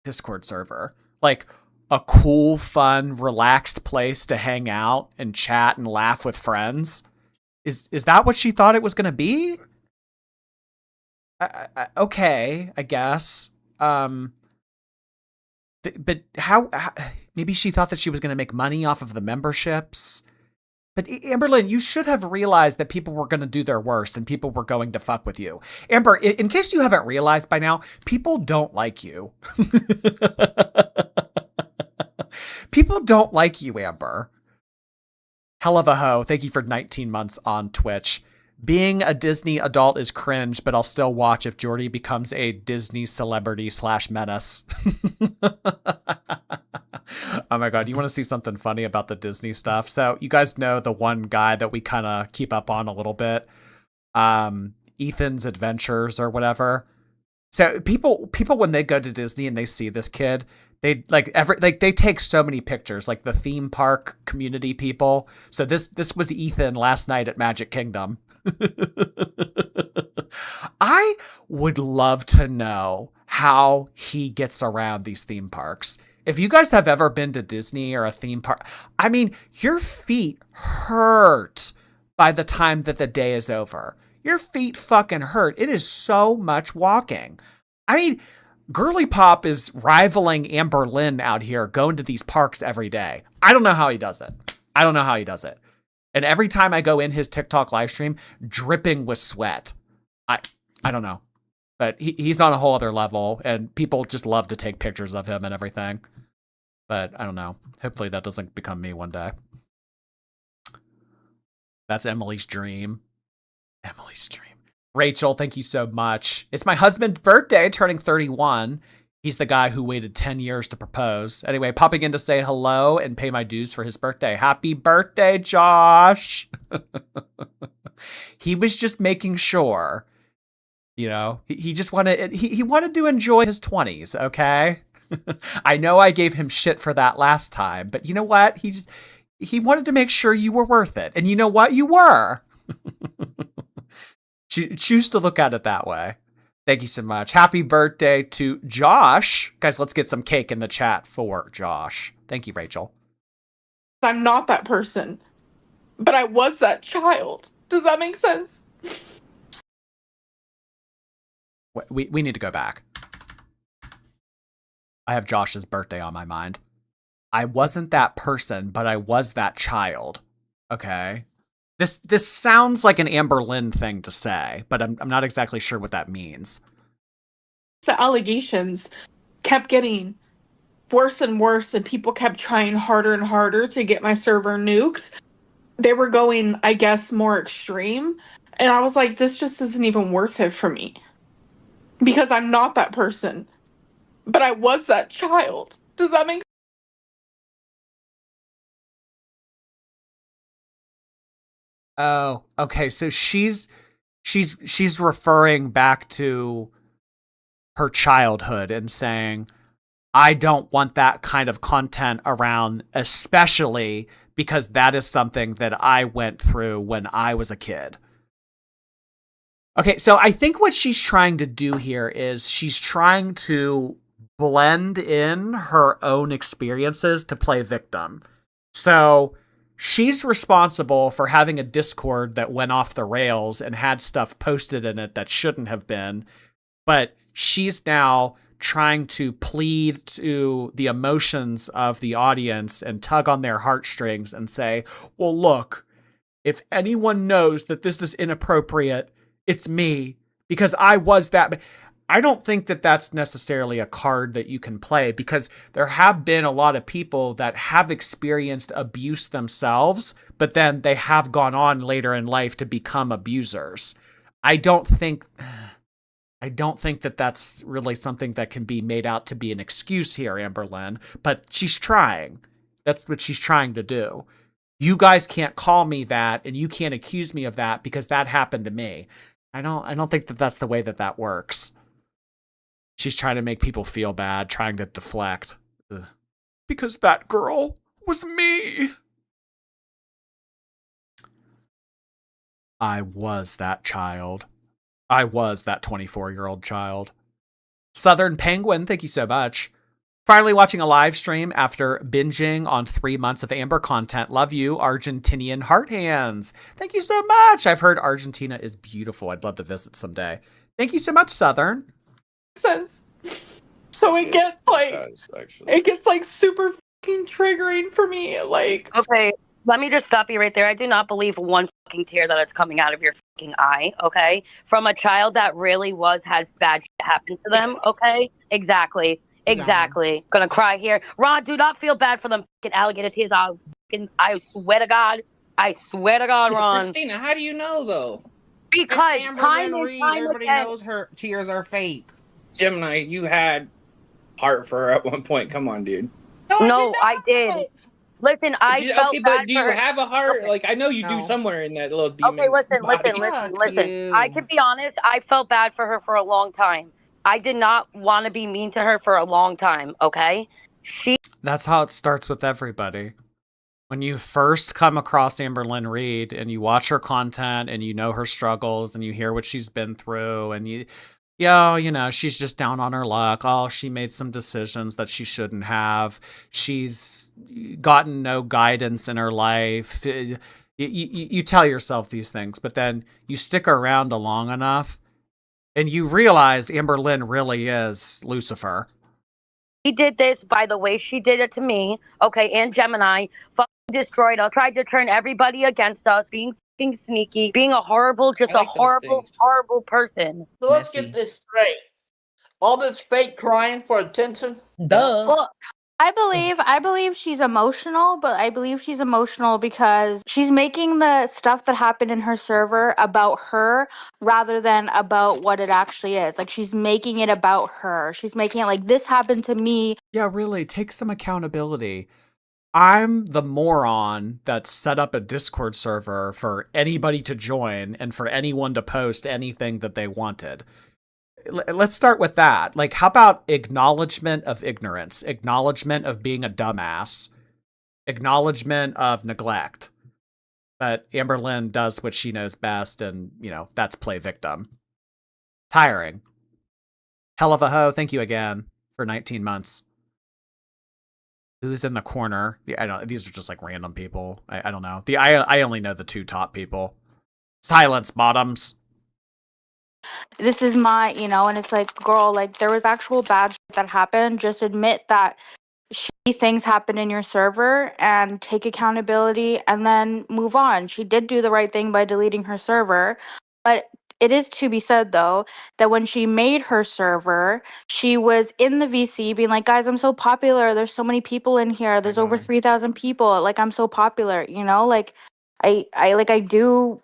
Discord server? Like, a cool, fun, relaxed place to hang out and chat and laugh with friends? Is that what she thought it was going to be? Okay, I guess. But how? Maybe she thought that she was going to make money off of the memberships. But Amberlynn, you should have realized that people were going to do their worst and people were going to fuck with you. Amber, in case you haven't realized by now, people don't like you. People don't like you, Amber. Hell of a hoe. Thank you for 19 months on Twitch. Being a Disney adult is cringe, but I'll still watch if Jordy becomes a Disney celebrity / menace. Oh my God. You want to see something funny about the Disney stuff? So you guys know the one guy that we kind of keep up on a little bit, Ethan's Adventures or whatever. So people when they go to Disney and they see this kid, they they take so many pictures, like the theme park community people. So this was Ethan last night at Magic Kingdom. I would love to know how he gets around these theme parks. If you guys have ever been to Disney or a theme park, I mean, your feet hurt by the time that the day is over. Your feet fucking hurt. It is so much walking. I mean, Girly Pop is rivaling Amberlynn out here going to these parks every day. I don't know how he does it. And every time I go in his TikTok live stream, dripping with sweat. I don't know. But he's on a whole other level, and people just love to take pictures of him and everything. But I don't know. Hopefully that doesn't become me one day. That's Emily's dream. Emily's dream. Rachel, thank you so much. It's my husband's birthday, turning 31. He's the guy who waited 10 years to propose. Anyway, popping in to say hello and pay my dues for his birthday. Happy birthday, Josh. He was just making sure, you know, he just wanted, he wanted to enjoy his 20s, okay? I know I gave him shit for that last time, but you know what? He wanted to make sure you were worth it. And you know what? You were. Choose to look at it that way. Thank you so much. Happy birthday to Josh. Guys, let's get some cake in the chat for Josh. Thank Thank you, Rachel. I'm not that person, but I was that child. Does that make sense? We need to go back. I have Josh's birthday on my mind. I wasn't that person, but I was that child. Okay. This sounds like an Amberlynn thing to say, but I'm not exactly sure what that means. The allegations kept getting worse and worse, and people kept trying harder and harder to get my server nuked. They were going, I guess, more extreme. And I was like, this just isn't even worth it for me. Because I'm not that person. But I was that child. Does that make sense? Oh, okay. So she's referring back to her childhood and saying, I don't want that kind of content around, especially because that is something that I went through when I was a kid. Okay, so I think what she's trying to do here is she's trying to blend in her own experiences to play victim. So she's responsible for having a Discord that went off the rails and had stuff posted in it that shouldn't have been, but she's now trying to plead to the emotions of the audience and tug on their heartstrings and say, well, look, if anyone knows that this is inappropriate, it's me, because I was that. I don't think that that's necessarily a card that you can play, because there have been a lot of people that have experienced abuse themselves, but then they have gone on later in life to become abusers. I don't think that that's really something that can be made out to be an excuse here, Amberlynn, but she's trying. That's what she's trying to do. You guys can't call me that, and you can't accuse me of that because that happened to me. I don't think that that's the way that that works. She's trying to make people feel bad, trying to deflect. Ugh. Because that girl was me. I was that child. I was that 24-year-old child. Southern Penguin, thank you so much. Finally watching a live stream after binging on 3 months of Amber content. Love you, Argentinian heart hands. Thank you so much. I've heard Argentina is beautiful. I'd love to visit someday. Thank you so much, Southern. Sense. So it gets like super fucking triggering for me. Like, Okay, let me just stop you right there. I do not believe one fucking tear that is coming out of your fucking eye, okay? From a child that really had bad shit happen to them, okay? Exactly. Gonna cry here. Ron, do not feel bad for them fucking alligator tears. I swear to God, Ron. Christina, how do you know though? Because It's time Amberlynn and Reed. time Everybody again. knows her tears are fake. Gemini, you had heart for her at one point. Come on, dude. No, I did. Listen, I felt okay, bad but do for you her. have a heart? Okay. Like I know you do No. somewhere in that little demon. Okay, listen. Fuck you. I can be honest. I felt bad for her for a long time. I did not want to be mean to her for a long time, okay? That's how it starts with everybody. When you first come across Amberlynn Reed and you watch her content and you know her struggles and you hear what she's been through and you know, she's just down on her luck. Oh, she made some decisions that she shouldn't have. She's gotten no guidance in her life. You tell yourself these things, but then you stick around long enough and you realize Amberlynn really is Lucifer. She did this by the way she did it to me, okay, and Gemini fucking destroyed us, tried to turn everybody against us, being fucking sneaky, being a horrible person. So let's get this straight. All this fake crying for attention? Duh. Well, I believe she's emotional, but I believe she's emotional because she's making the stuff that happened in her server about her rather than about what it actually is. Like, she's making it about her. She's making it like, this happened to me. Yeah, really, take some accountability. I'm the moron that set up a Discord server for anybody to join and for anyone to post anything that they wanted. Let's start with that. Like, how about acknowledgement of ignorance, acknowledgement of being a dumbass, acknowledgement of neglect? But Amberlynn does what she knows best, and, you know, that's play victim. Tiring. Hell of a hoe, thank you again for 19 months. Who's in the corner? I don't. These are just like random people. I don't know. I only know the 2 top people. Silence, Bottoms. This is my, and it's like, girl, like there was actual bad shit that happened. Just admit that shitty things happened in your server and take accountability and then move on. She did do the right thing by deleting her server, but it is to be said though that when she made her server, she was in the VC being like, guys, I'm so popular. There's so many people in here. There's over 3,000 people. Like I'm so popular, like I do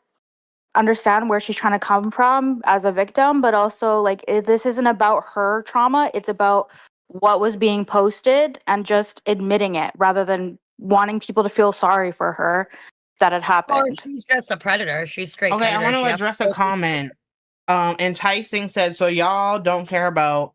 understand where she's trying to come from as a victim, but also like this isn't about her trauma. It's about what was being posted and just admitting it rather than wanting people to feel sorry for her that it happened. Oh, she's just a predator. She's straight Okay, predator. I want to address a comment. Enticing said, so y'all don't care about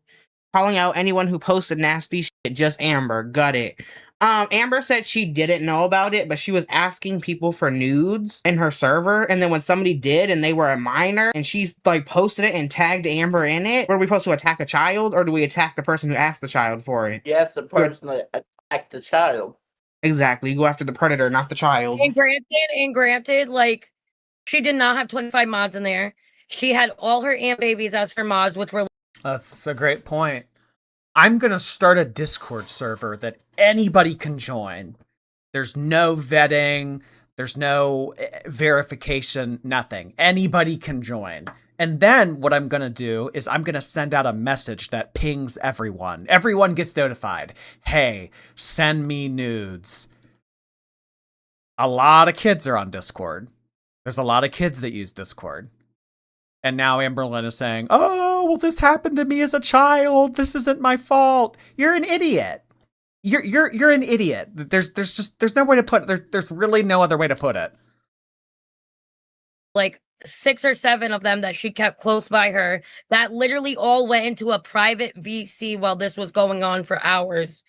calling out anyone who posted nasty shit, just Amber. Got it. Amber said she didn't know about it, but she was asking people for nudes in her server, and then when somebody did and they were a minor and she's like posted it and tagged Amber in it, what are we supposed to attack a child, or do we attack the person who asked the child for it? Yes, the person that attacked the child. Exactly. You go after the predator, not the child. And granted, like she did not have 25 mods in there. She had all her aunt babies as her mods, which were. That's a great point. I'm going to start a Discord server that anybody can join. There's no vetting. There's no verification, nothing. Anybody can join. And then what I'm going to do is I'm going to send out a message that pings everyone. Everyone gets notified. Hey, send me nudes. A lot of kids are on Discord. There's a lot of kids that use Discord. And now Amberlynn is saying, oh, well, this happened to me as a child. This isn't my fault. You're an idiot. You're an idiot. There's no way to put it. There's really no other way to put it. Like 6 or 7 of them that she kept close by her that literally all went into a private VC while this was going on for hours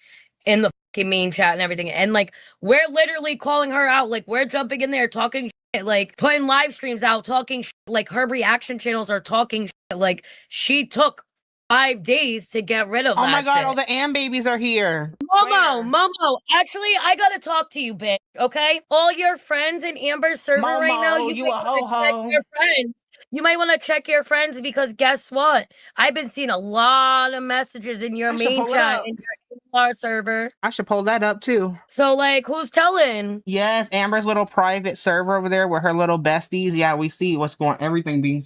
in the fucking main chat and everything. And like, we're literally calling her out. Like, we're jumping in there talking shit, like putting live streams out, talking shit, like her reaction channels are talking shit. Like she took 5 days to get rid of that. Oh my god, shit. all the Am babies are here. Momo, actually, I gotta talk to you, bitch, okay? All your friends in Amber's server right now, Momo, you a ho-ho. check your friends. You might want to check your friends because guess what? I've been seeing a lot of messages in your main chat in your in-law server. I should pull that up too. So, like, who's telling? Yes, Amber's little private server over there with her little besties. Yeah, we see what's going, everything being.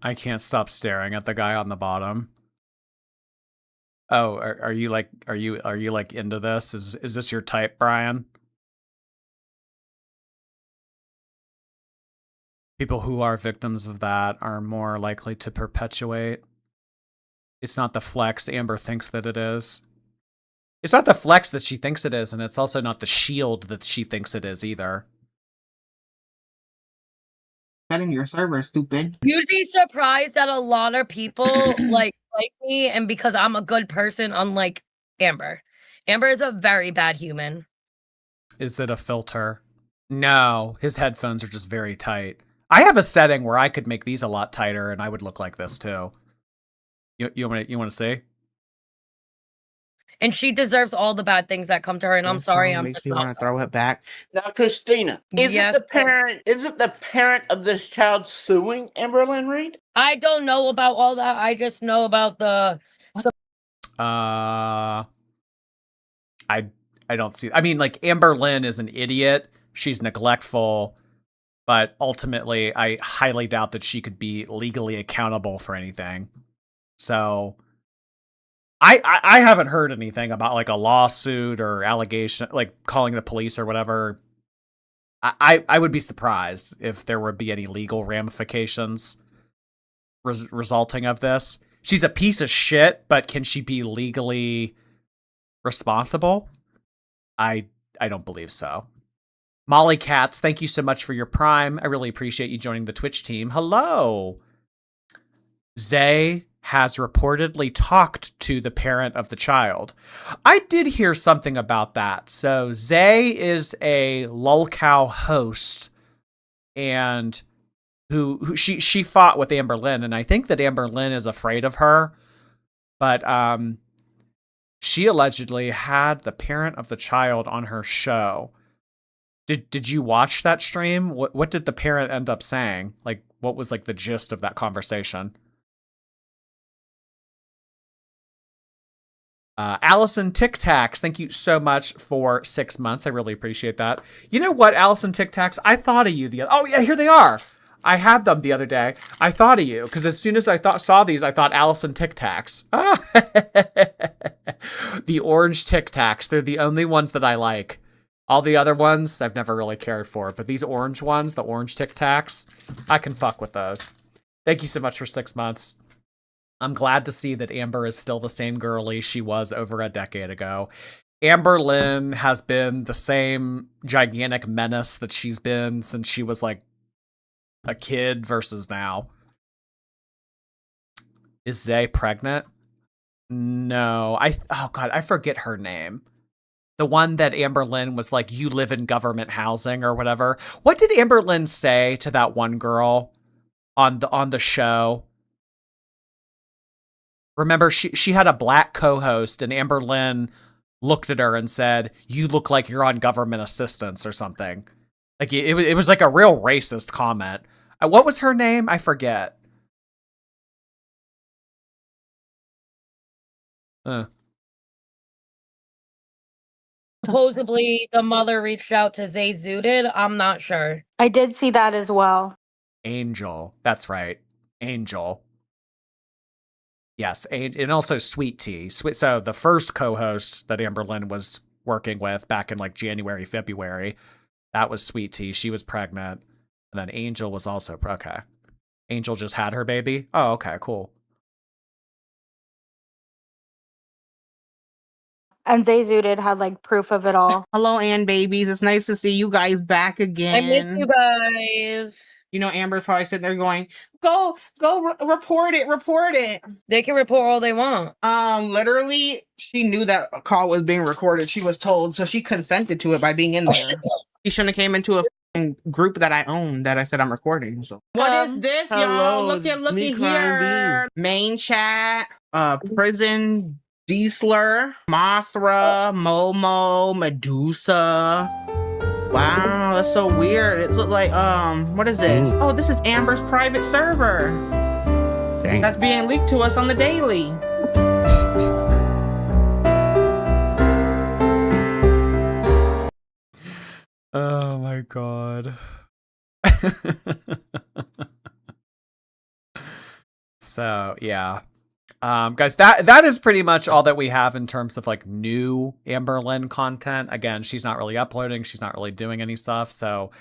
I can't stop staring at the guy on the bottom. Oh, are you like into this? Is this your type, Brian? People who are victims of that are more likely to perpetuate. It's not the flex Amber thinks that it is. It's not the flex that she thinks it is, and it's also not the shield that she thinks it is either. That in your server, stupid. You'd be surprised that a lot of people like me, and because I'm a good person, unlike Amber. Amber is a very bad human. Is it a filter? No, his headphones are just very tight. I have a setting where I could make these a lot tighter, and I would look like this too. You want to see? And she deserves all the bad things that come to her. And I'm sorry, I'm makes just you not want to throw it back. Now, Christina, Yes, isn't the parent of this child suing Amberlynn Reed? I don't know about all that. I just know about the. I don't see. I mean, like Amberlynn is an idiot. She's neglectful, but ultimately, I highly doubt that she could be legally accountable for anything. So, I haven't heard anything about like a lawsuit or allegation, like calling the police or whatever. I would be surprised if there would be any legal ramifications resulting of this. She's a piece of shit, but can she be legally responsible? I don't believe so. Molly Katz, thank you so much for your Prime. I really appreciate you joining the Twitch team. Hello. Zay has reportedly talked to the parent of the child. I did hear something about that. So Zay is a lolcow host, and who she fought with Amberlynn, and I think that Amberlynn is afraid of her. But She allegedly had the parent of the child on her show. Did you watch that stream? What did the parent end up saying? Like, what was like the gist of that conversation? Allison Tic Tacs, thank you so much for 6 months. I really appreciate that. You know what, Allison Tic Tacs? I thought of you oh yeah, here they are. I had them the other day. I thought of you because as soon as I saw these, I thought Allison Tic Tacs. Ah. The orange Tic Tacs. They're the only ones that I like. All the other ones I've never really cared for, but these orange ones, the orange Tic Tacs, I can fuck with those. Thank you so much for 6 months. I'm glad to see that Amber is still the same girly she was over a decade ago. Amberlynn has been the same gigantic menace that she's been since she was like a kid versus now. Is Zay pregnant? No. Oh god, I forget her name. The one that Amberlynn was like, you live in government housing or whatever. What did Amberlynn say to that one girl on the show? Remember, she had a black co-host, and Amberlynn looked at her and said, you look like you're on government assistance or something. Like, it was like a real racist comment. What was her name? I forget. Supposedly, the mother reached out to Zay Zooted. I'm not sure. I did see that as well. Angel. That's right. Angel. Yes, and also Sweet Tea. So the first co-host that Amberlynn was working with back in like January, February, that was Sweet Tea. She was pregnant. And then Angel was also, okay. Angel just had her baby? Oh, okay, cool. And Zay Zooted had like proof of it all. Hello, Ann babies. It's nice to see you guys back again. I miss you guys. You know, Amber's probably sitting there going, go, report it. They can report all they want. Literally, she knew that a call was being recorded. She was told, so she consented to it by being in there. She shouldn't have came into a group that I own that I said I'm recording. So what is this, y'all? Looky here. Main chat, prison, Diesler, Mothra, Momo, Medusa. Wow, that's so weird. It looked like, what is this? Oh, this is Amber's private server. Dang. That's being leaked to us on the daily. Oh my god. So, yeah. Guys, that is pretty much all that we have in terms of like new Amberlynn content. Again, she's not really uploading, she's not really doing any stuff. So,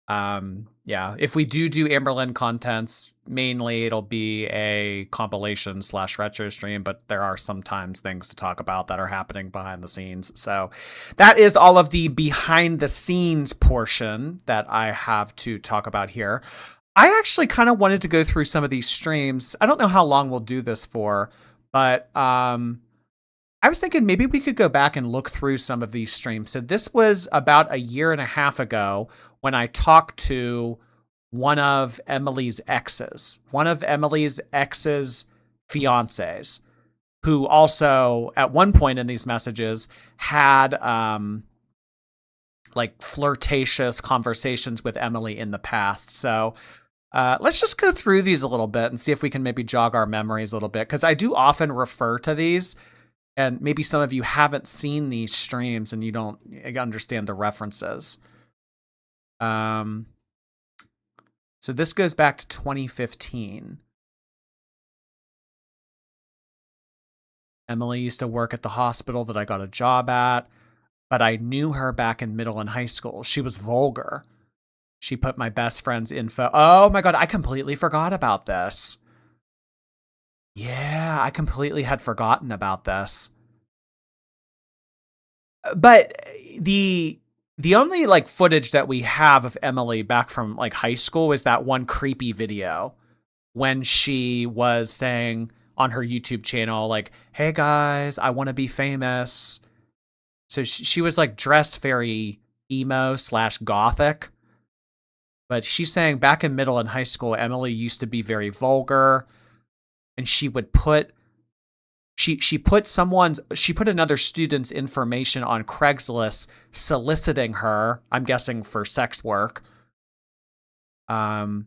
yeah, if we do Amberlynn contents, mainly it'll be a compilation / retro stream, but there are sometimes things to talk about that are happening behind the scenes. So that is all of the behind the scenes portion that I have to talk about here. I actually kind of wanted to go through some of these streams. I don't know how long we'll do this for, but I was thinking maybe we could go back and look through some of these streams. So this was about 1.5 years ago when I talked to one of Emily's exes, fiancés, who also at one point in these messages had like flirtatious conversations with Emily in the past. So let's just go through these a little bit and see if we can maybe jog our memories a little bit, because I do often refer to these, and maybe some of you haven't seen these streams and you don't understand the references. So this goes back to 2015. Emily used to work at the hospital that I got a job at, but I knew her back in middle and high school. She was vulgar. She put my best friend's info. Oh my god, I completely forgot about this. Yeah, I completely had forgotten about this. But the only like footage that we have of Emily back from like high school is that one creepy video when she was saying on her YouTube channel, like, hey guys, I want to be famous. So she was like dressed very emo / gothic. But she's saying back in middle and high school, Emily used to be very vulgar, and she would put she put another student's information on Craigslist soliciting her, I'm guessing for sex work. And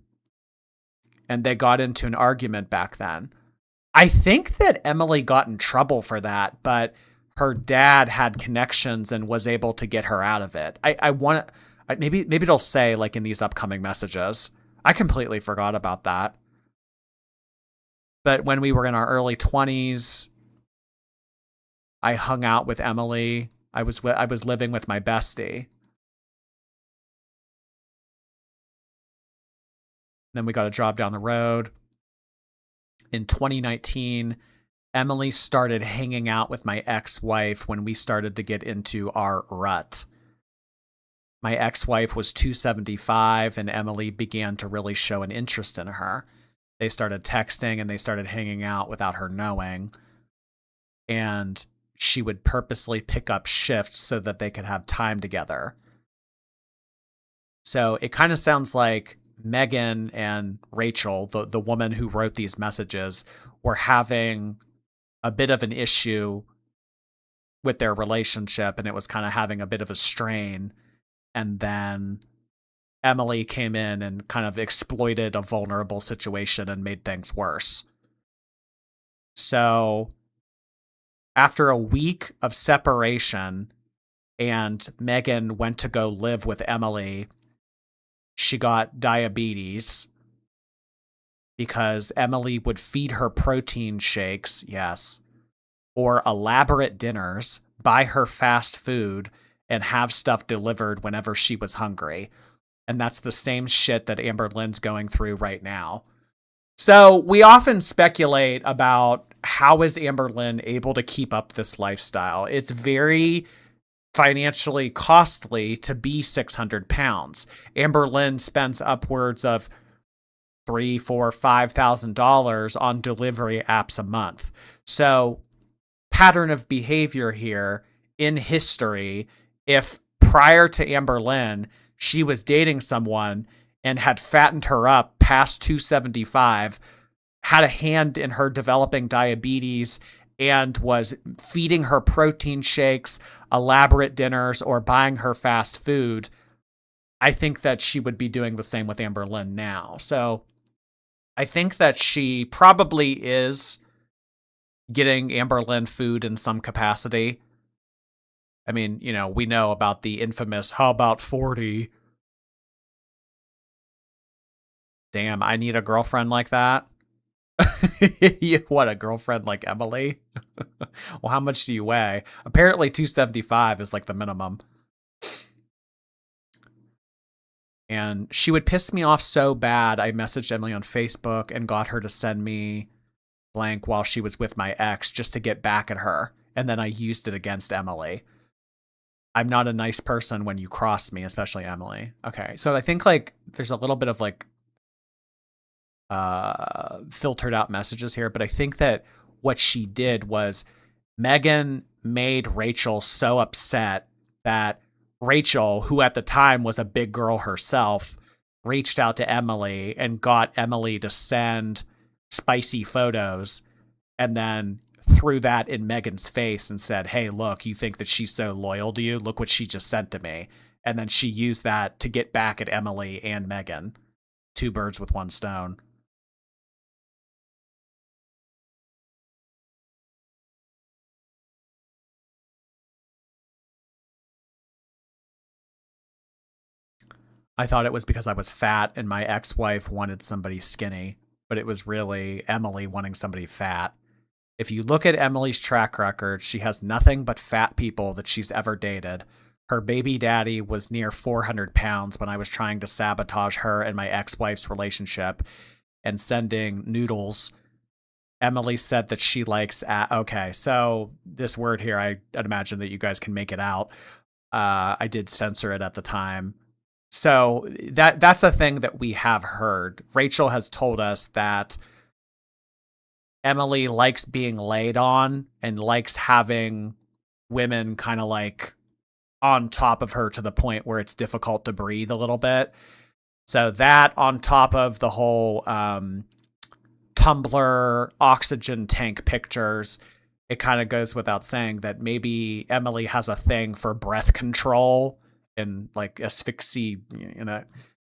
they got into an argument back then. I think that Emily got in trouble for that, but her dad had connections and was able to get her out of it. Maybe it'll say like in these upcoming messages. I completely forgot about that. But when we were in our early 20s, I hung out with Emily. I was living with my bestie. Then we got a job down the road. In 2019, Emily started hanging out with my ex-wife when we started to get into our rut. My ex-wife was 275, and Emily began to really show an interest in her. They started texting and they started hanging out without her knowing. And she would purposely pick up shifts so that they could have time together. So it kind of sounds like Megan and Rachel, the woman who wrote these messages, were having a bit of an issue with their relationship, and it was kind of having a bit of a strain. And then Emily came in and kind of exploited a vulnerable situation and made things worse. So after a week of separation and Megan went to go live with Emily, she got diabetes because Emily would feed her protein shakes, yes, or elaborate dinners, buy her fast food, and have stuff delivered whenever she was hungry. And that's the same shit that Amberlynn's going through right now. So we often speculate about how is Amberlynn able to keep up this lifestyle. It's very financially costly to be 600 pounds. Amberlynn spends upwards of $3,000, $4,000, $5,000 on delivery apps a month. So pattern of behavior here in history, if prior to Amberlynn, she was dating someone and had fattened her up past 275, had a hand in her developing diabetes, and was feeding her protein shakes, elaborate dinners, or buying her fast food, I think that she would be doing the same with Amberlynn now. So I think that she probably is getting Amberlynn food in some capacity. I mean, you know, we know about the infamous, how about 40? Damn, I need a girlfriend like that. What, a girlfriend like Emily? Well, how much do you weigh? Apparently 275 is like the minimum. And she would piss me off so bad, I messaged Emily on Facebook and got her to send me blank while she was with my ex just to get back at her. And then I used it against Emily. I'm not a nice person when you cross me, especially Emily. Okay, so I think like there's a little bit of like filtered out messages here, but I think that what she did was Megan made Rachel so upset that Rachel, who at the time was a big girl herself, reached out to Emily and got Emily to send spicy photos, and then threw that in Megan's face and said, hey, look, you think that she's so loyal to you? Look what she just sent to me. And then she used that to get back at Emily and Megan. Two birds with one stone. I thought it was because I was fat and my ex-wife wanted somebody skinny, but it was really Emily wanting somebody fat. If you look at Emily's track record, she has nothing but fat people that she's ever dated. Her baby daddy was near 400 pounds when I was trying to sabotage her and my ex-wife's relationship and sending noodles. Emily said that she likes... okay, so this word here, I'd imagine that you guys can make it out. I did censor it at the time. So that's a thing that we have heard. Rachel has told us that Emily likes being laid on and likes having women kind of like on top of her to the point where it's difficult to breathe a little bit. So that on top of the whole Tumblr oxygen tank pictures, it kind of goes without saying that maybe Emily has a thing for breath control and like asphyxie,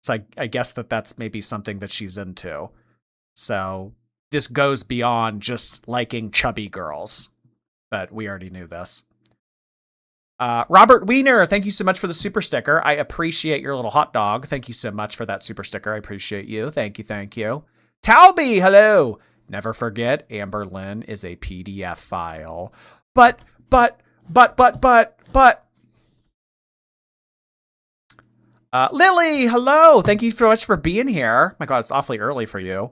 So I guess that's maybe something that she's into. So this goes beyond just liking chubby girls, but we already knew this. Robert Wiener, thank you so much for the super sticker. I appreciate your little hot dog. Thank you so much for that super sticker. I appreciate you. Thank you. Thank you. Talby, hello. Never forget, Amberlynn is a PDF file. But. Lily, hello. Thank you so much for being here. My God, it's awfully early for you.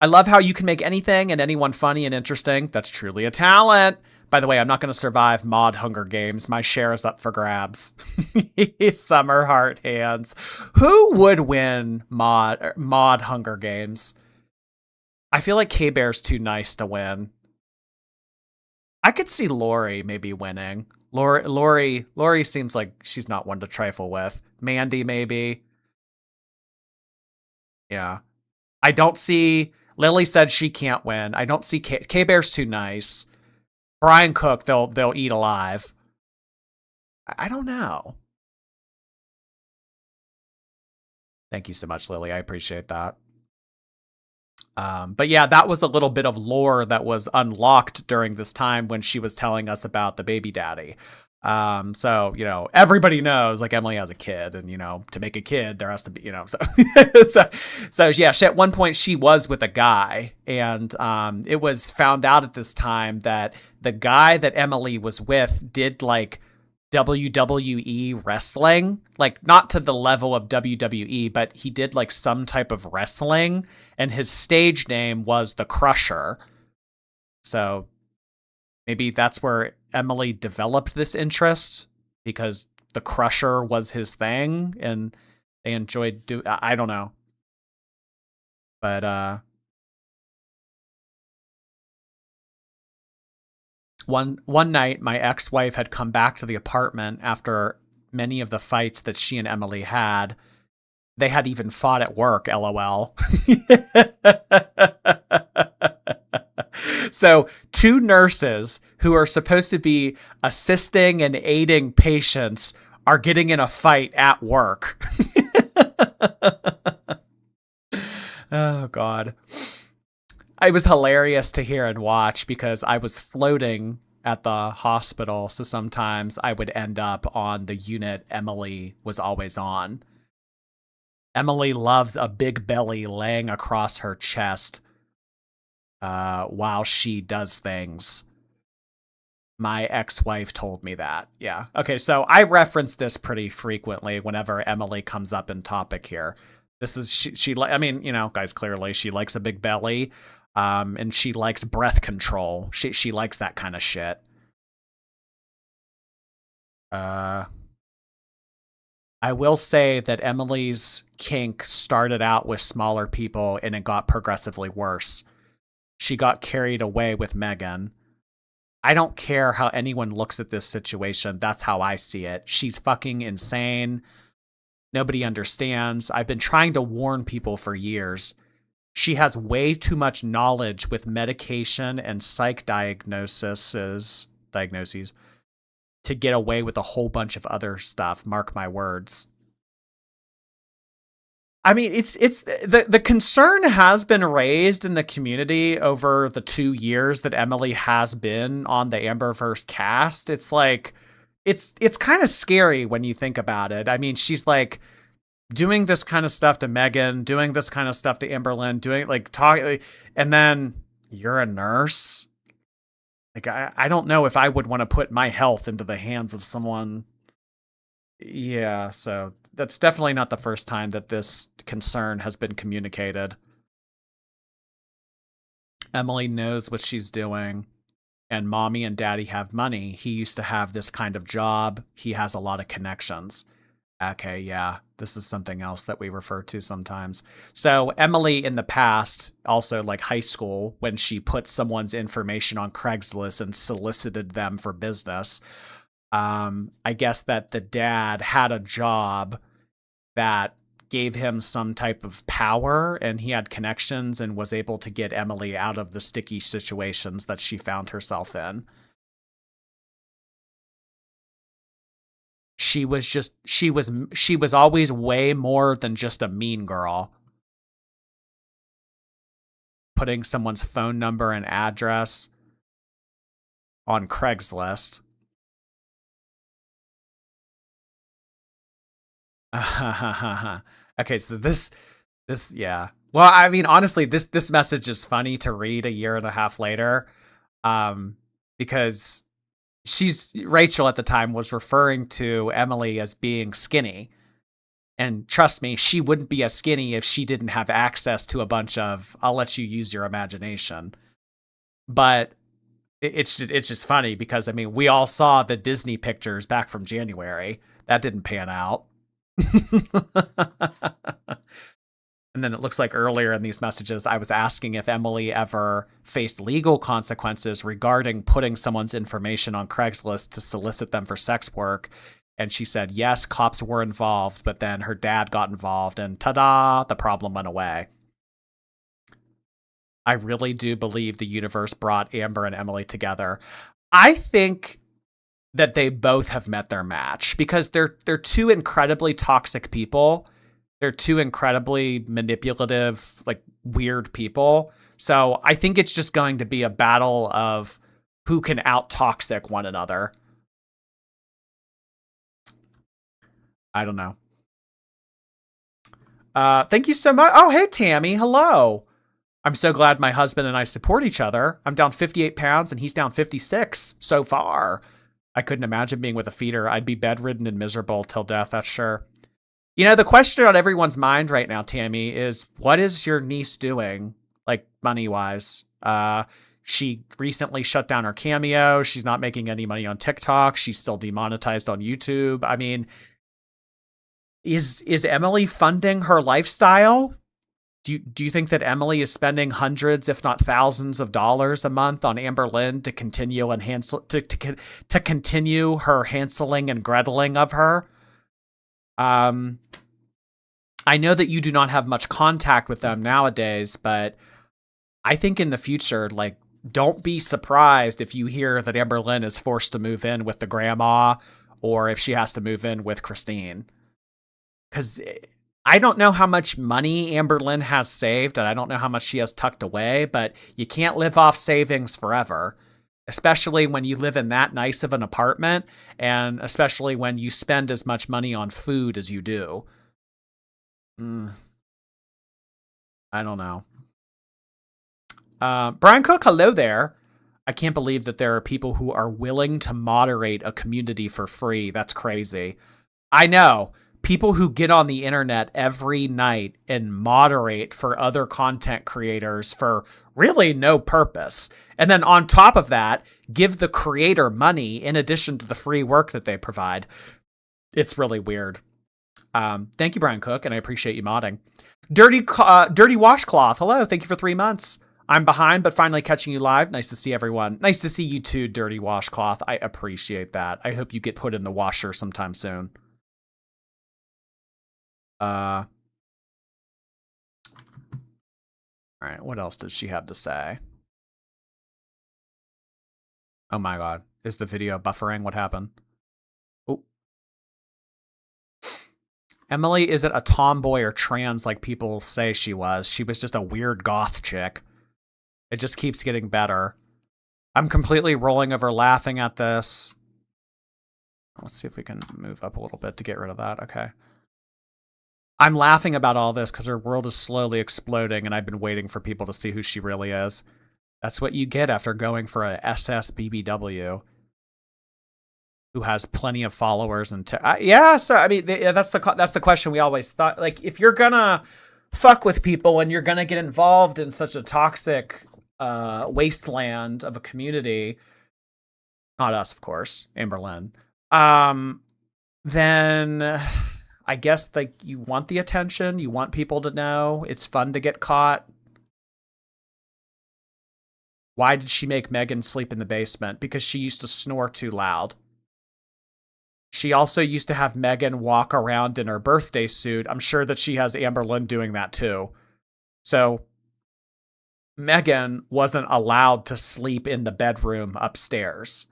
I love how you can make anything and anyone funny and interesting. That's truly a talent. By the way, I'm not going to survive mod Hunger Games. My share is up for grabs. Summer Heart Hands. Who would win mod Hunger Games? I feel like K-Bear's too nice to win. I could see Lori maybe winning. Lori seems like she's not one to trifle with. Mandy, maybe. Yeah. I don't see... Lily said she can't win. I don't see... K-Bear's too nice. Brian Cook, they'll eat alive. I don't know. Thank you so much, Lily. I appreciate that. But yeah, that was a little bit of lore that was unlocked during this time when she was telling us about the baby daddy. So, everybody knows, like, Emily has a kid, and, to make a kid, there has to be, so yeah, at one point she was with a guy, and, it was found out at this time that the guy that Emily was with did, like, WWE wrestling, like, not to the level of WWE, but he did, like, some type of wrestling, and his stage name was The Crusher. So maybe that's where Emily developed this interest, because The Crusher was his thing and they enjoyed I don't know. But one night my ex-wife had come back to the apartment after many of the fights that she and Emily had. They had even fought at work, LOL. So 2 nurses who are supposed to be assisting and aiding patients are getting in a fight at work. Oh, God. It was hilarious to hear and watch because I was floating at the hospital, so sometimes I would end up on the unit Emily was always on. Emily loves a big belly laying across her chest while she does things. My ex-wife told me that. Yeah. Okay, so I reference this pretty frequently whenever Emily comes up in topic here. This is she I mean, guys, clearly she likes a big belly, and she likes breath control. She likes that kind of shit. I will say that Emily's kink started out with smaller people and it got progressively worse. She got carried away with Megan. I don't care how anyone looks at this situation. That's how I see it. She's fucking insane. Nobody understands. I've been trying to warn people for years. She has way too much knowledge with medication and psych diagnoses to get away with a whole bunch of other stuff. Mark my words. I mean, it's the concern has been raised in the community over the 2 years that Emily has been on the Amberverse cast. It's like, it's kind of scary when you think about it. I mean, she's like doing this kind of stuff to Megan, doing this kind of stuff to Amberlynn, doing like talking, and then you're a nurse. Like, I don't know if I would want to put my health into the hands of someone. Yeah, so that's definitely not the first time that this concern has been communicated. Emily knows what she's doing, and mommy and daddy have money. He used to have this kind of job. He has a lot of connections. Okay, yeah, this is something else that we refer to sometimes. So Emily in the past, also like high school, when she put someone's information on Craigslist and solicited them for business, I guess that the dad had a job that gave him some type of power, and he had connections and was able to get Emily out of the sticky situations that she found herself in. She was always way more than just a mean girl. Putting someone's phone number and address on Craigslist. Okay, so this, yeah. Well, I mean, honestly, this message is funny to read a year and a half later, because Rachel at the time was referring to Emily as being skinny. And trust me, she wouldn't be as skinny if she didn't have access to a bunch of, I'll let you use your imagination. But it's just funny because, I mean, we all saw the Disney pictures back from January. That didn't pan out. And then it looks like earlier in these messages, I was asking if Emily ever faced legal consequences regarding putting someone's information on Craigslist to solicit them for sex work. And she said, yes, cops were involved, but then her dad got involved and ta-da, the problem went away. I really do believe the universe brought Amber and Emily together. I think that they both have met their match because they're two incredibly toxic people. They're two incredibly manipulative, like weird people. So I think it's just going to be a battle of who can out-toxic one another. I don't know. Thank you so much. Oh, hey, Tammy. Hello. I'm so glad my husband and I support each other. I'm down 58 pounds and he's down 56 so far. I couldn't imagine being with a feeder. I'd be bedridden and miserable till death, that's sure. You know, the question on everyone's mind right now, Tammy, is what is your niece doing, like, money-wise? She recently shut down her Cameo. She's not making any money on TikTok. She's still demonetized on YouTube. I mean, is Emily funding her lifestyle? Do you think that Emily is spending hundreds, if not thousands of dollars a month on Amberlynn to continue and to continue her Hanseling and Greteling of her? I know that you do not have much contact with them nowadays, but I think in the future, like, don't be surprised if you hear that Amberlynn is forced to move in with the grandma or if she has to move in with Christine. Because I don't know how much money Amberlynn has saved, and I don't know how much she has tucked away, but you can't live off savings forever, especially when you live in that nice of an apartment, and especially when you spend as much money on food as you do. I don't know. Brian Cook, hello there. I can't believe that there are people who are willing to moderate a community for free. That's crazy. I know. People who get on the internet every night and moderate for other content creators for really no purpose. And then on top of that, give the creator money in addition to the free work that they provide. It's really weird. Thank you, Brian Cook, and I appreciate you modding. Dirty Washcloth, hello, thank you for 3 months. I'm behind, but finally catching you live. Nice to see everyone. Nice to see you too, Dirty Washcloth. I appreciate that. I hope you get put in the washer sometime soon. All right, what else does she have to say? Oh my god, is the video buffering? What happened? Oh. Emily isn't a tomboy or trans like people say she was. She was just a weird goth chick. It just keeps getting better. I'm completely rolling over laughing at this. Let's see if we can move up a little bit to get rid of that. Okay. I'm laughing about all this because her world is slowly exploding and I've been waiting for people to see who she really is. That's what you get after going for a SSBBW who has plenty of followers and yeah, so I mean that's the question we always thought. Like, if you're gonna fuck with people and you're gonna get involved in such a toxic wasteland of a community, not us, of course, Amberlynn, then I guess, like, you want the attention, you want people to know, it's fun to get caught. Why did she make Megan sleep in the basement? Because she used to snore too loud. She also used to have Megan walk around in her birthday suit. I'm sure that she has Amberlynn doing that too. So Megan wasn't allowed to sleep in the bedroom upstairs.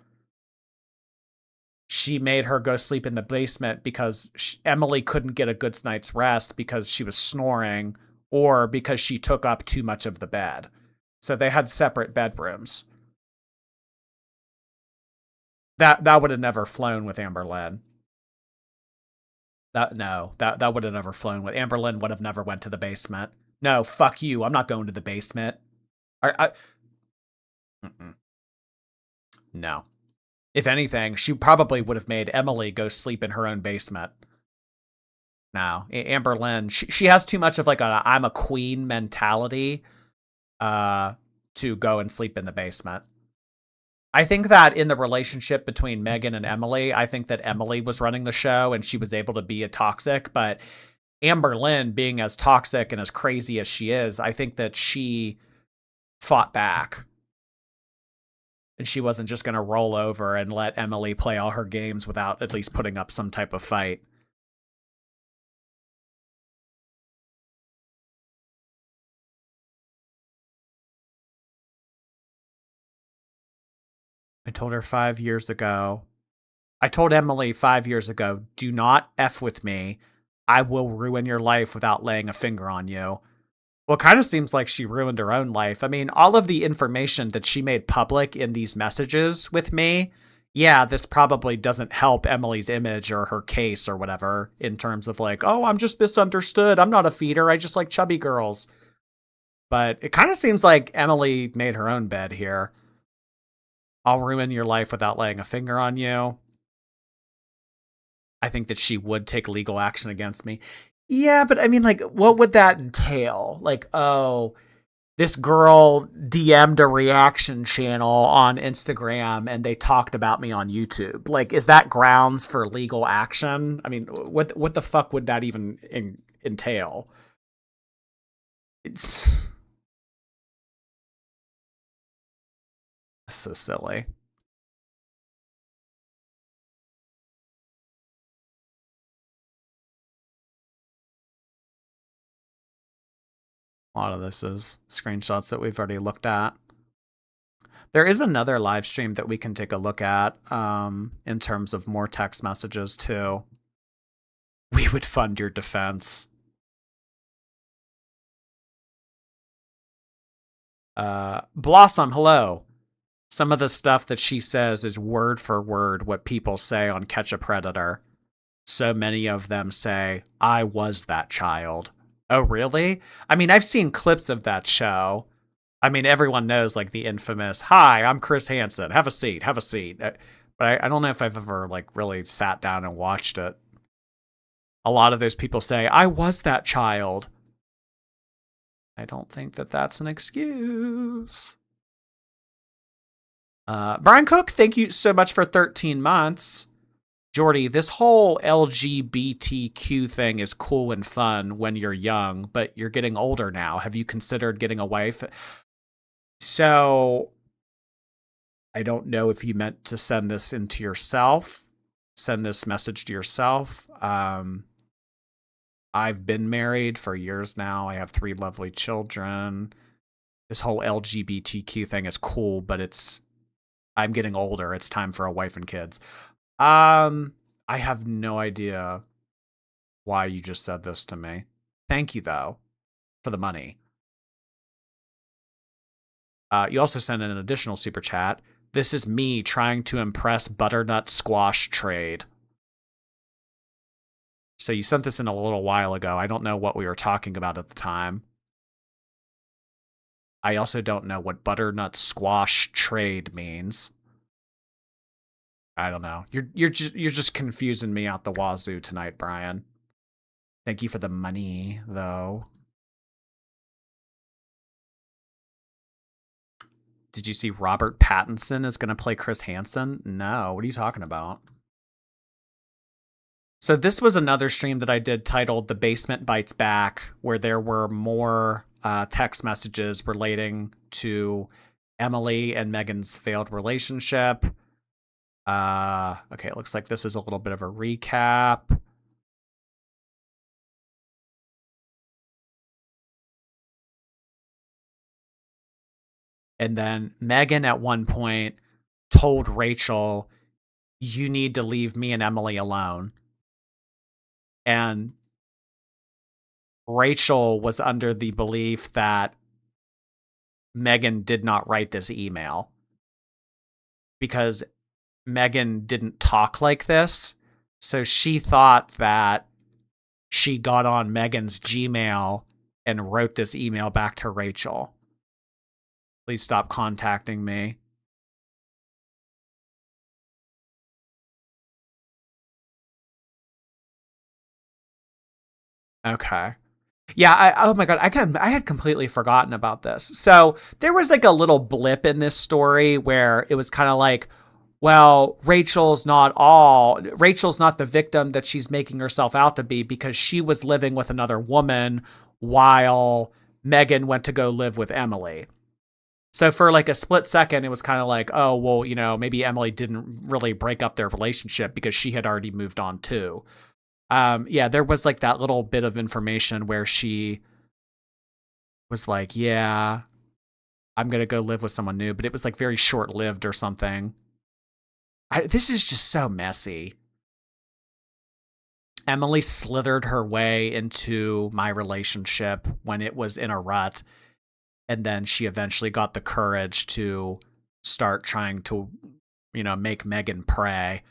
She made her go sleep in the basement because Emily couldn't get a good night's rest because she was snoring or because she took up too much of the bed. So they had separate bedrooms. That would have never flown with Amberlynn. That would have never flown with Amberlynn. Would have never went to the basement. No, fuck you. I'm not going to the basement. No. If anything, she probably would have made Emily go sleep in her own basement. No, Amberlynn, she has too much of like a I'm a queen mentality to go and sleep in the basement. I think that in the relationship between Megan and Emily, I think that Emily was running the show and she was able to be a toxic, but Amberlynn being as toxic and as crazy as she is, I think that she fought back. And she wasn't just going to roll over and let Emily play all her games without at least putting up some type of fight. I told her 5 years ago. I told Emily 5 years ago, do not F with me. I will ruin your life without laying a finger on you. Well, it kind of seems like she ruined her own life. I mean, all of the information that she made public in these messages with me, yeah, this probably doesn't help Emily's image or her case or whatever in terms of like, oh, I'm just misunderstood. I'm not a feeder. I just like chubby girls. But it kind of seems like Emily made her own bed here. I'll ruin your life without laying a finger on you. I think that she would take legal action against me. Yeah, but I mean, like, what would that entail? Like, oh, this girl DM'd a reaction channel on Instagram and they talked about me on YouTube. Like, is that grounds for legal action? I mean, what the fuck would that even entail? It's so silly. A lot of this is screenshots that we've already looked at. There is another live stream that we can take a look at in terms of more text messages too. We would fund your defense. Blossom, hello. Some of the stuff that she says is word for word what people say on Catch a Predator. So many of them say, I was that child. Oh, really? I mean, I've seen clips of that show. I mean, everyone knows, like, the infamous, hi, I'm Chris Hansen. Have a seat, have a seat. But I don't know if I've ever, like, really sat down and watched it. A lot of those people say, I was that child. I don't think that that's an excuse. Brian Cook, thank you so much for 13 months. Jordy, this whole LGBTQ thing is cool and fun when you're young, but you're getting older now. Have you considered getting a wife? So, I don't know if you meant to send this into yourself, send this message to yourself. I've been married for years now. I have 3 lovely children. This whole LGBTQ thing is cool, but I'm getting older. It's time for a wife and kids. I have no idea why you just said this to me. Thank you, though, for the money. You also sent in an additional super chat. This is me trying to impress butternut squash trade. So you sent this in a little while ago. I don't know what we were talking about at the time. I also don't know what butternut squash trade means. I don't know. You're just confusing me out the wazoo tonight, Brian. Thank you for the money, though. Did you see Robert Pattinson is going to play Chris Hansen? No. What are you talking about? So this was another stream that I did titled The Basement Bites Back, where there were more text messages relating to Emily and Megan's failed relationship. Okay, it looks like this is a little bit of a recap. And then Megan at one point told Rachel, you need to leave me and Emily alone. And Rachel was under the belief that Megan did not write this email because Megan didn't talk like this. So she thought that she got on Megan's Gmail and wrote this email back to Rachel. Please stop contacting me. Okay. Yeah, oh my god, I had completely forgotten about this. So there was like a little blip in this story where it was kind of like, well, Rachel's not the victim that she's making herself out to be because she was living with another woman while Megan went to go live with Emily. So for like a split second, it was kind of like, oh, well, you know, maybe Emily didn't really break up their relationship because she had already moved on too. Yeah, there was like that little bit of information where she was like, yeah, I'm going to go live with someone new, but it was like very short lived or something. This is just so messy. Emily slithered her way into my relationship when it was in a rut. And then she eventually got the courage to start trying to, you know, make Megan pray.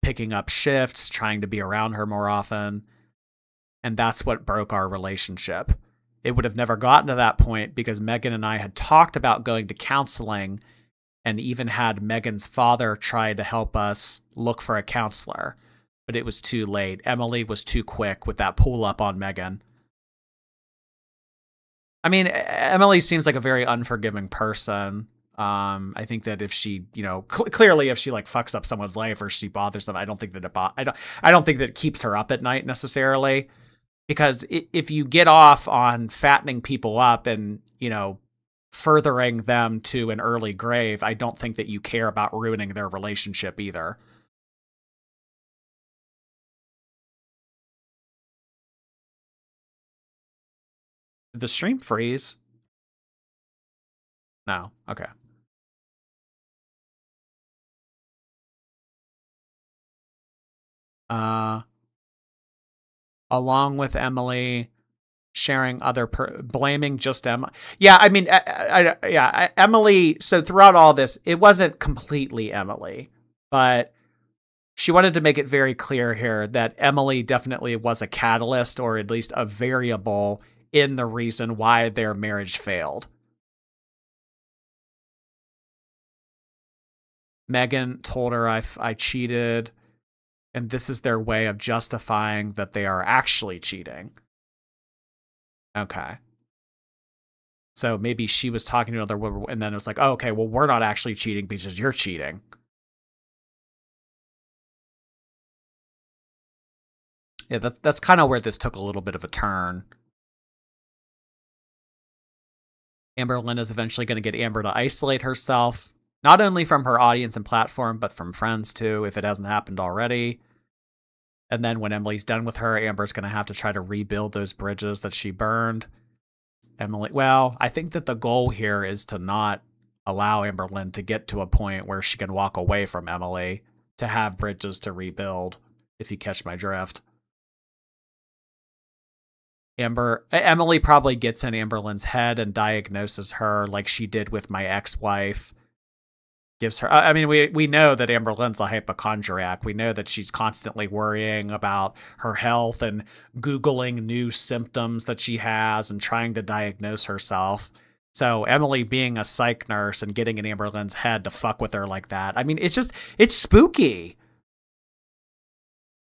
Picking up shifts, trying to be around her more often. And that's what broke our relationship. It would have never gotten to that point because Megan and I had talked about going to counseling and even had Megan's father try to help us look for a counselor. But it was too late. Emily was too quick with that pull up on Megan. I mean, Emily seems like a very unforgiving person. I think that if she, you know, clearly if she like fucks up someone's life or she bothers them, I don't think that I don't think that it keeps her up at night necessarily. Because if you get off on fattening people up and, you know, furthering them to an early grave, I don't think that you care about ruining their relationship either. Did the stream freeze? No. Okay. Along with Emily sharing blaming just Emma. Yeah, I mean, Emily. So throughout all this, it wasn't completely Emily, but she wanted to make it very clear here that Emily definitely was a catalyst or at least a variable in the reason why their marriage failed. Megan told her I cheated, and this is their way of justifying that they are actually cheating. Okay. So maybe she was talking to another woman, and then it was like, oh, okay, well, we're not actually cheating because you're cheating. Yeah, that's kind of where this took a little bit of a turn. Amberlynn is eventually going to get Amber to isolate herself, not only from her audience and platform, but from friends too, if it hasn't happened already. And then when Emily's done with her, Amber's going to have to try to rebuild those bridges that she burned. Well, I think that the goal here is to not allow Amberlynn to get to a point where she can walk away from Emily to have bridges to rebuild, if you catch my drift. Emily probably gets in Amberlynn's head and diagnoses her like she did with my ex-wife. Gives her, I mean, we know that Amberlynn's a hypochondriac. We know that she's constantly worrying about her health and Googling new symptoms that she has and trying to diagnose herself. So Emily being a psych nurse and getting in Amberlynn's head to fuck with her like that. I mean, it's spooky.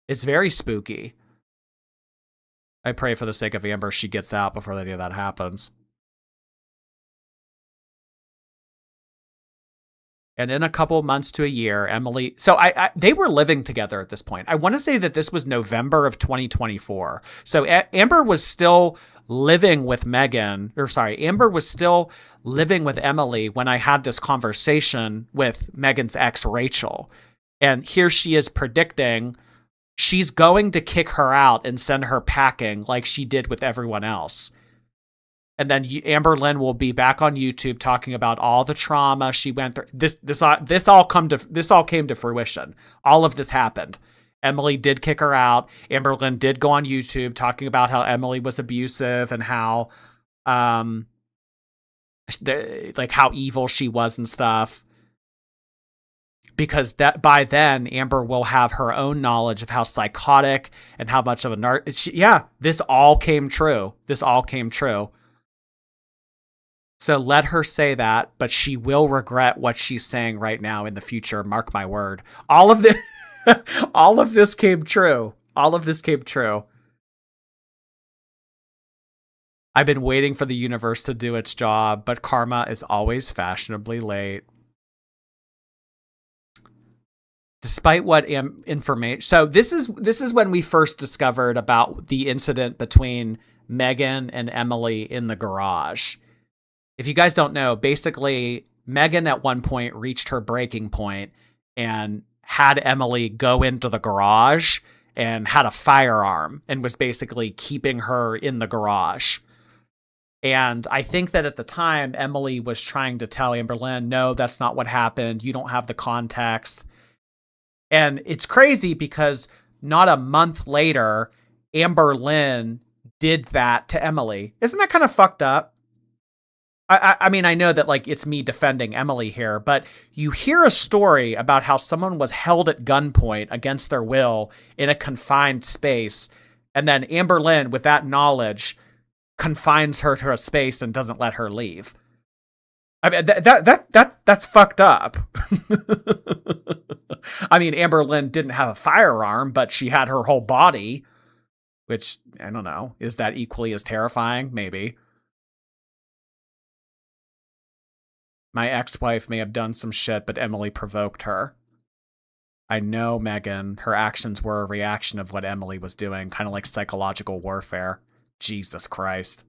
It's very spooky. I pray for the sake of Amber she gets out before any of that happens. And in a couple months to a year, Emily... So they were living together at this point. I want to say that this was November of 2024. So Amber was still living with Megan. Or sorry, Amber was still living with Emily when I had this conversation with Megan's ex, Rachel. And here she is predicting she's going to kick her out and send her packing like she did with everyone else. And then Amberlynn will be back on YouTube talking about all the trauma she went through. This all came to fruition. All of this happened. Emily did kick her out. Amberlynn did go on YouTube talking about how Emily was abusive and how how evil she was and stuff. Because that by then Amber will have her own knowledge of how psychotic and how much of a this all came true. This all came true. So let her say that, but she will regret what she's saying right now in the future. Mark my word. All of this, all of this came true. All of this came true. I've been waiting for the universe to do its job, but karma is always fashionably late. Despite what information, so this is when we first discovered about the incident between Megan and Emily in the garage. If you guys don't know, basically Megan at one point reached her breaking point and had Emily go into the garage and had a firearm and was basically keeping her in the garage. And I think that at the time, Emily was trying to tell Amberlynn, no, that's not what happened. You don't have the context. And it's crazy because not a month later, Amberlynn did that to Emily. Isn't that kind of fucked up? I mean, I know that like it's me defending Emily here, but you hear a story about how someone was held at gunpoint against their will in a confined space. And then Amberlynn, with that knowledge, confines her to a space and doesn't let her leave. I mean, that's fucked up. I mean, Amberlynn didn't have a firearm, but she had her whole body, which, I don't know, is that equally as terrifying? Maybe. My ex-wife may have done some shit, but Emily provoked her. I know Megan, her actions were a reaction of what Emily was doing, kind of like psychological warfare. Jesus Christ.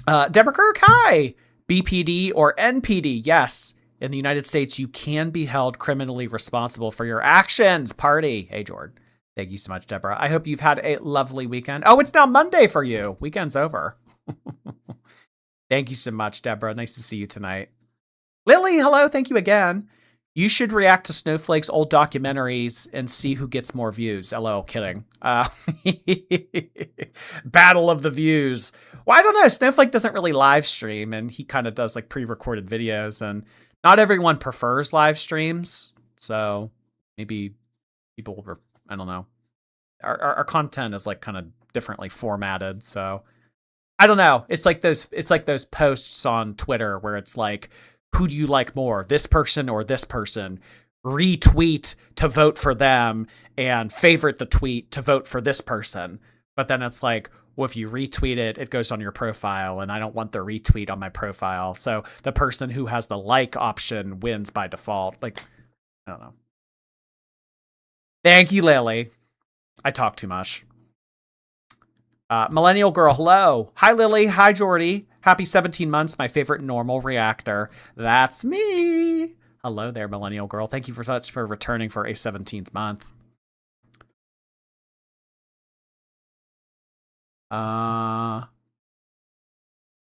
Deborah Kirk, hi! BPD or NPD, yes. In the United States, you can be held criminally responsible for your actions. Party. Hey, Jordan. Thank you so much, Deborah. I hope you've had a lovely weekend. Oh, it's now Monday for you. Weekend's over. Thank you so much, Deborah. Nice to see you tonight. Lily, hello. Thank you again. You should react to Snowflake's old documentaries and see who gets more views. LOL, kidding. Battle of the views. Well, I don't know. Snowflake doesn't really live stream, and he kind of does like pre-recorded videos, and not everyone prefers live streams. So maybe people were, I don't know. Our content is like kind of differently formatted, so I don't know. It's like those posts on Twitter where it's like, who do you like more, this person or this person? Retweet to vote for them and favorite the tweet to vote for this person. But then it's like, well, if you retweet it, it goes on your profile, and I don't want the retweet on my profile. So the person who has the like option wins by default. Like, I don't know. Thank you, Lily. I talk too much. Millennial Girl, hello. Hi, Lily. Hi, Jordy. Happy 17 months, my favorite normal reactor. That's me. Hello there, Millennial Girl. Thank you for returning for a 17th month. Is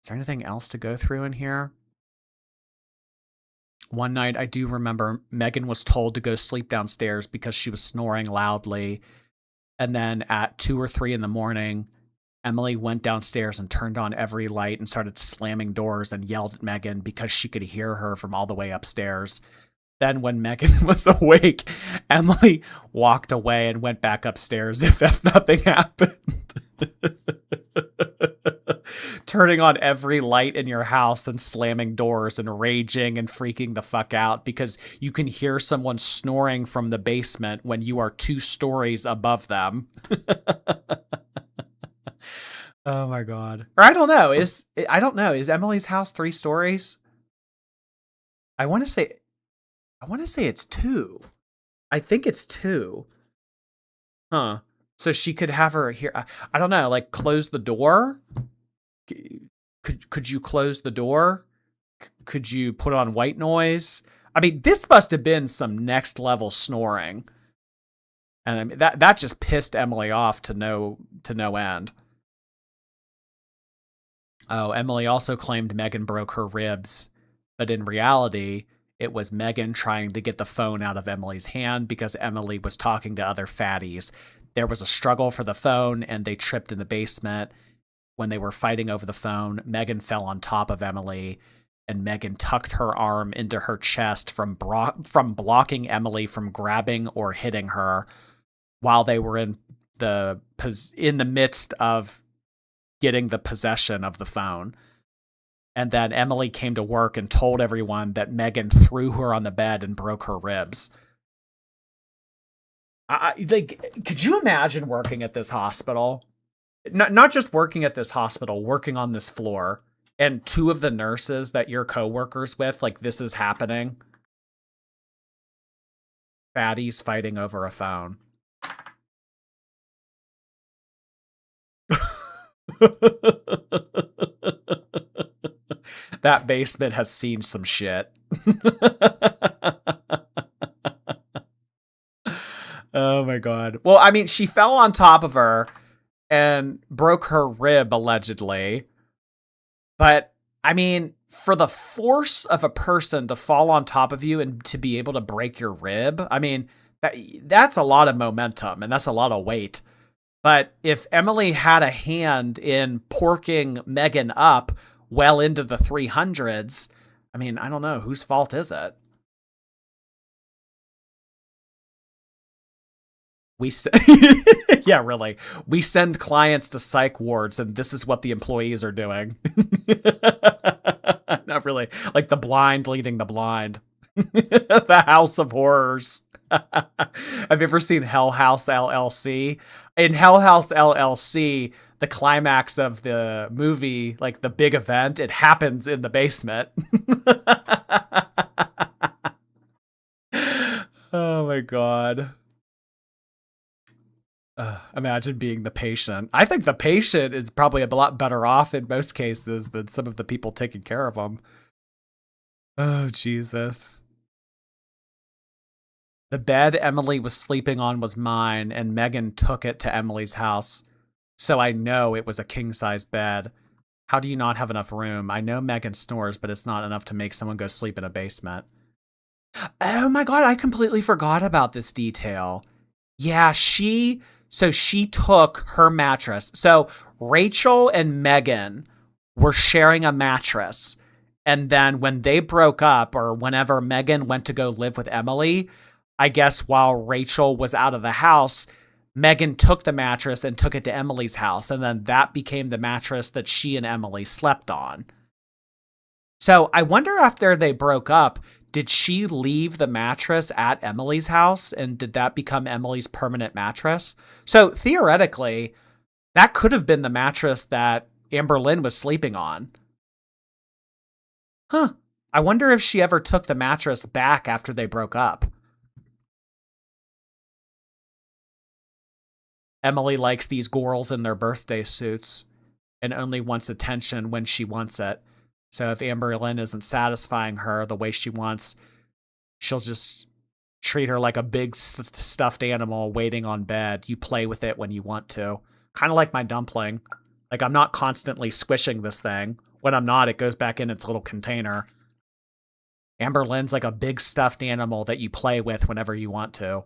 there anything else to go through in here? One night, I do remember Megan was told to go sleep downstairs because she was snoring loudly. And then at 2 or 3 in the morning, Emily went downstairs and turned on every light and started slamming doors and yelled at Megan because she could hear her from all the way upstairs. Then when Megan was awake, Emily walked away and went back upstairs as if nothing happened. Turning on every light in your house and slamming doors and raging and freaking the fuck out because you can hear someone snoring from the basement when you are 2 stories above them. Oh my God. Or I don't know. Is Emily's house 3 stories? I want to say it's 2. I think it's 2. Huh. So she could have her here. I don't know, like close the door? Could you close the door? Could you put on white noise? I mean, this must have been some next level snoring. And I mean, that just pissed Emily off to no end. Oh, Emily also claimed Megan broke her ribs, but in reality, it was Megan trying to get the phone out of Emily's hand because Emily was talking to other fatties. There was a struggle for the phone, and they tripped in the basement. When they were fighting over the phone, Megan fell on top of Emily, and Megan tucked her arm into her chest from blocking Emily from grabbing or hitting her while they were in the midst of getting the possession of the phone. And then Emily came to work and told everyone that Megan threw her on the bed and broke her ribs. Could you imagine working at this hospital? Not just working at this hospital, working on this floor, and two of the nurses that you're co-workers with, like, this is happening. Fatties fighting over a phone. That basement has seen some shit. Oh my god. Well, I mean, she fell on top of her and broke her rib, allegedly. But, I mean, for the force of a person to fall on top of you and to be able to break your rib, I mean, that's a lot of momentum and that's a lot of weight. But if Emily had a hand in porking Megan up well into the 300s, I mean, I don't know. Whose fault is it? Yeah, really. We send clients to psych wards, and this is what the employees are doing. Not really. Like the blind leading the blind. The House of Horrors. Have you ever seen Hell House LLC? In Hell House LLC, the climax of the movie, like the big event, it happens in the basement. Oh my god. Imagine being the patient. I think the patient is probably a lot better off in most cases than some of the people taking care of them. Oh, Jesus. The bed Emily was sleeping on was mine, and Megan took it to Emily's house. So I know it was a king-size bed. How do you not have enough room? I know Megan snores, but it's not enough to make someone go sleep in a basement. Oh my god, I completely forgot about this detail. Yeah, she took her mattress. So Rachel and Megan were sharing a mattress. And then when they broke up, or whenever Megan went to go live with Emily, I guess while Rachel was out of the house, Megan took the mattress and took it to Emily's house. And then that became the mattress that she and Emily slept on. So I wonder after they broke up, did she leave the mattress at Emily's house? And did that become Emily's permanent mattress? So theoretically, that could have been the mattress that Amberlynn was sleeping on. Huh. I wonder if she ever took the mattress back after they broke up. Emily likes these girls in their birthday suits and only wants attention when she wants it. So if Amberlynn isn't satisfying her the way she wants, she'll just treat her like a big stuffed animal waiting on bed. You play with it when you want to. Kind of like my dumpling. Like, I'm not constantly squishing this thing. When I'm not, it goes back in its little container. Amberlynn's like a big stuffed animal that you play with whenever you want to.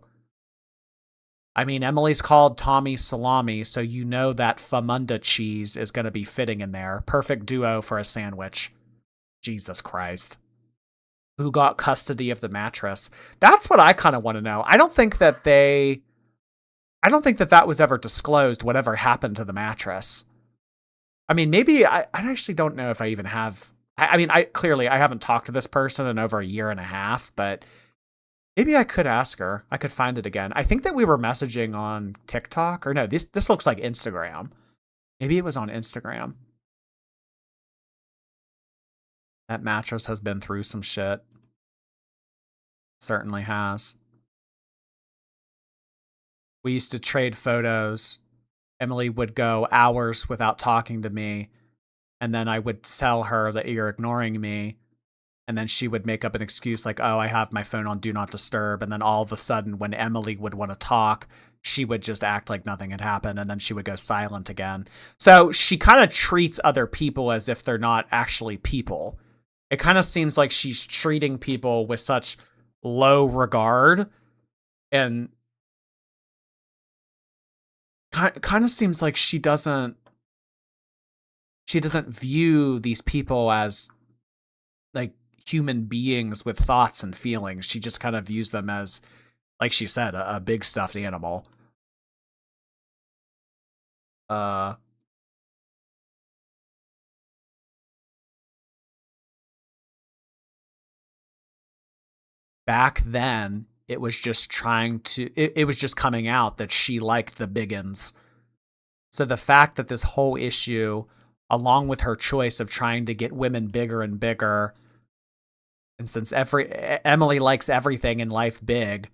I mean, Emily's called Tommy Salami, so you know that Famunda cheese is going to be fitting in there. Perfect duo for a sandwich. Jesus Christ. Who got custody of the mattress? That's what I kind of want to know. I don't think that that was ever disclosed, whatever happened to the mattress. I mean, maybe I actually don't know if I even have. I mean, I haven't talked to this person in over a year and a half, but maybe I could ask her. I could find it again. I think that we were messaging on TikTok, or no, this looks like Instagram. Maybe it was on Instagram. That mattress has been through some shit. Certainly has. We used to trade photos. Emily would go hours without talking to me. And then I would tell her that you're ignoring me. And then she would make up an excuse like, oh, I have my phone on Do Not Disturb. And then all of a sudden, when Emily would want to talk, she would just act like nothing had happened. And then she would go silent again. So she kind of treats other people as if they're not actually people. It kind of seems like she's treating people with such low regard. And kind of seems like she doesn't view these people as like human beings with thoughts and feelings. She just kind of views them as, like she said, a big stuffed animal. Back then, it was just it was just coming out that she liked the biggins. So the fact that this whole issue, along with her choice of trying to get women bigger and bigger, and since Emily likes everything in life big,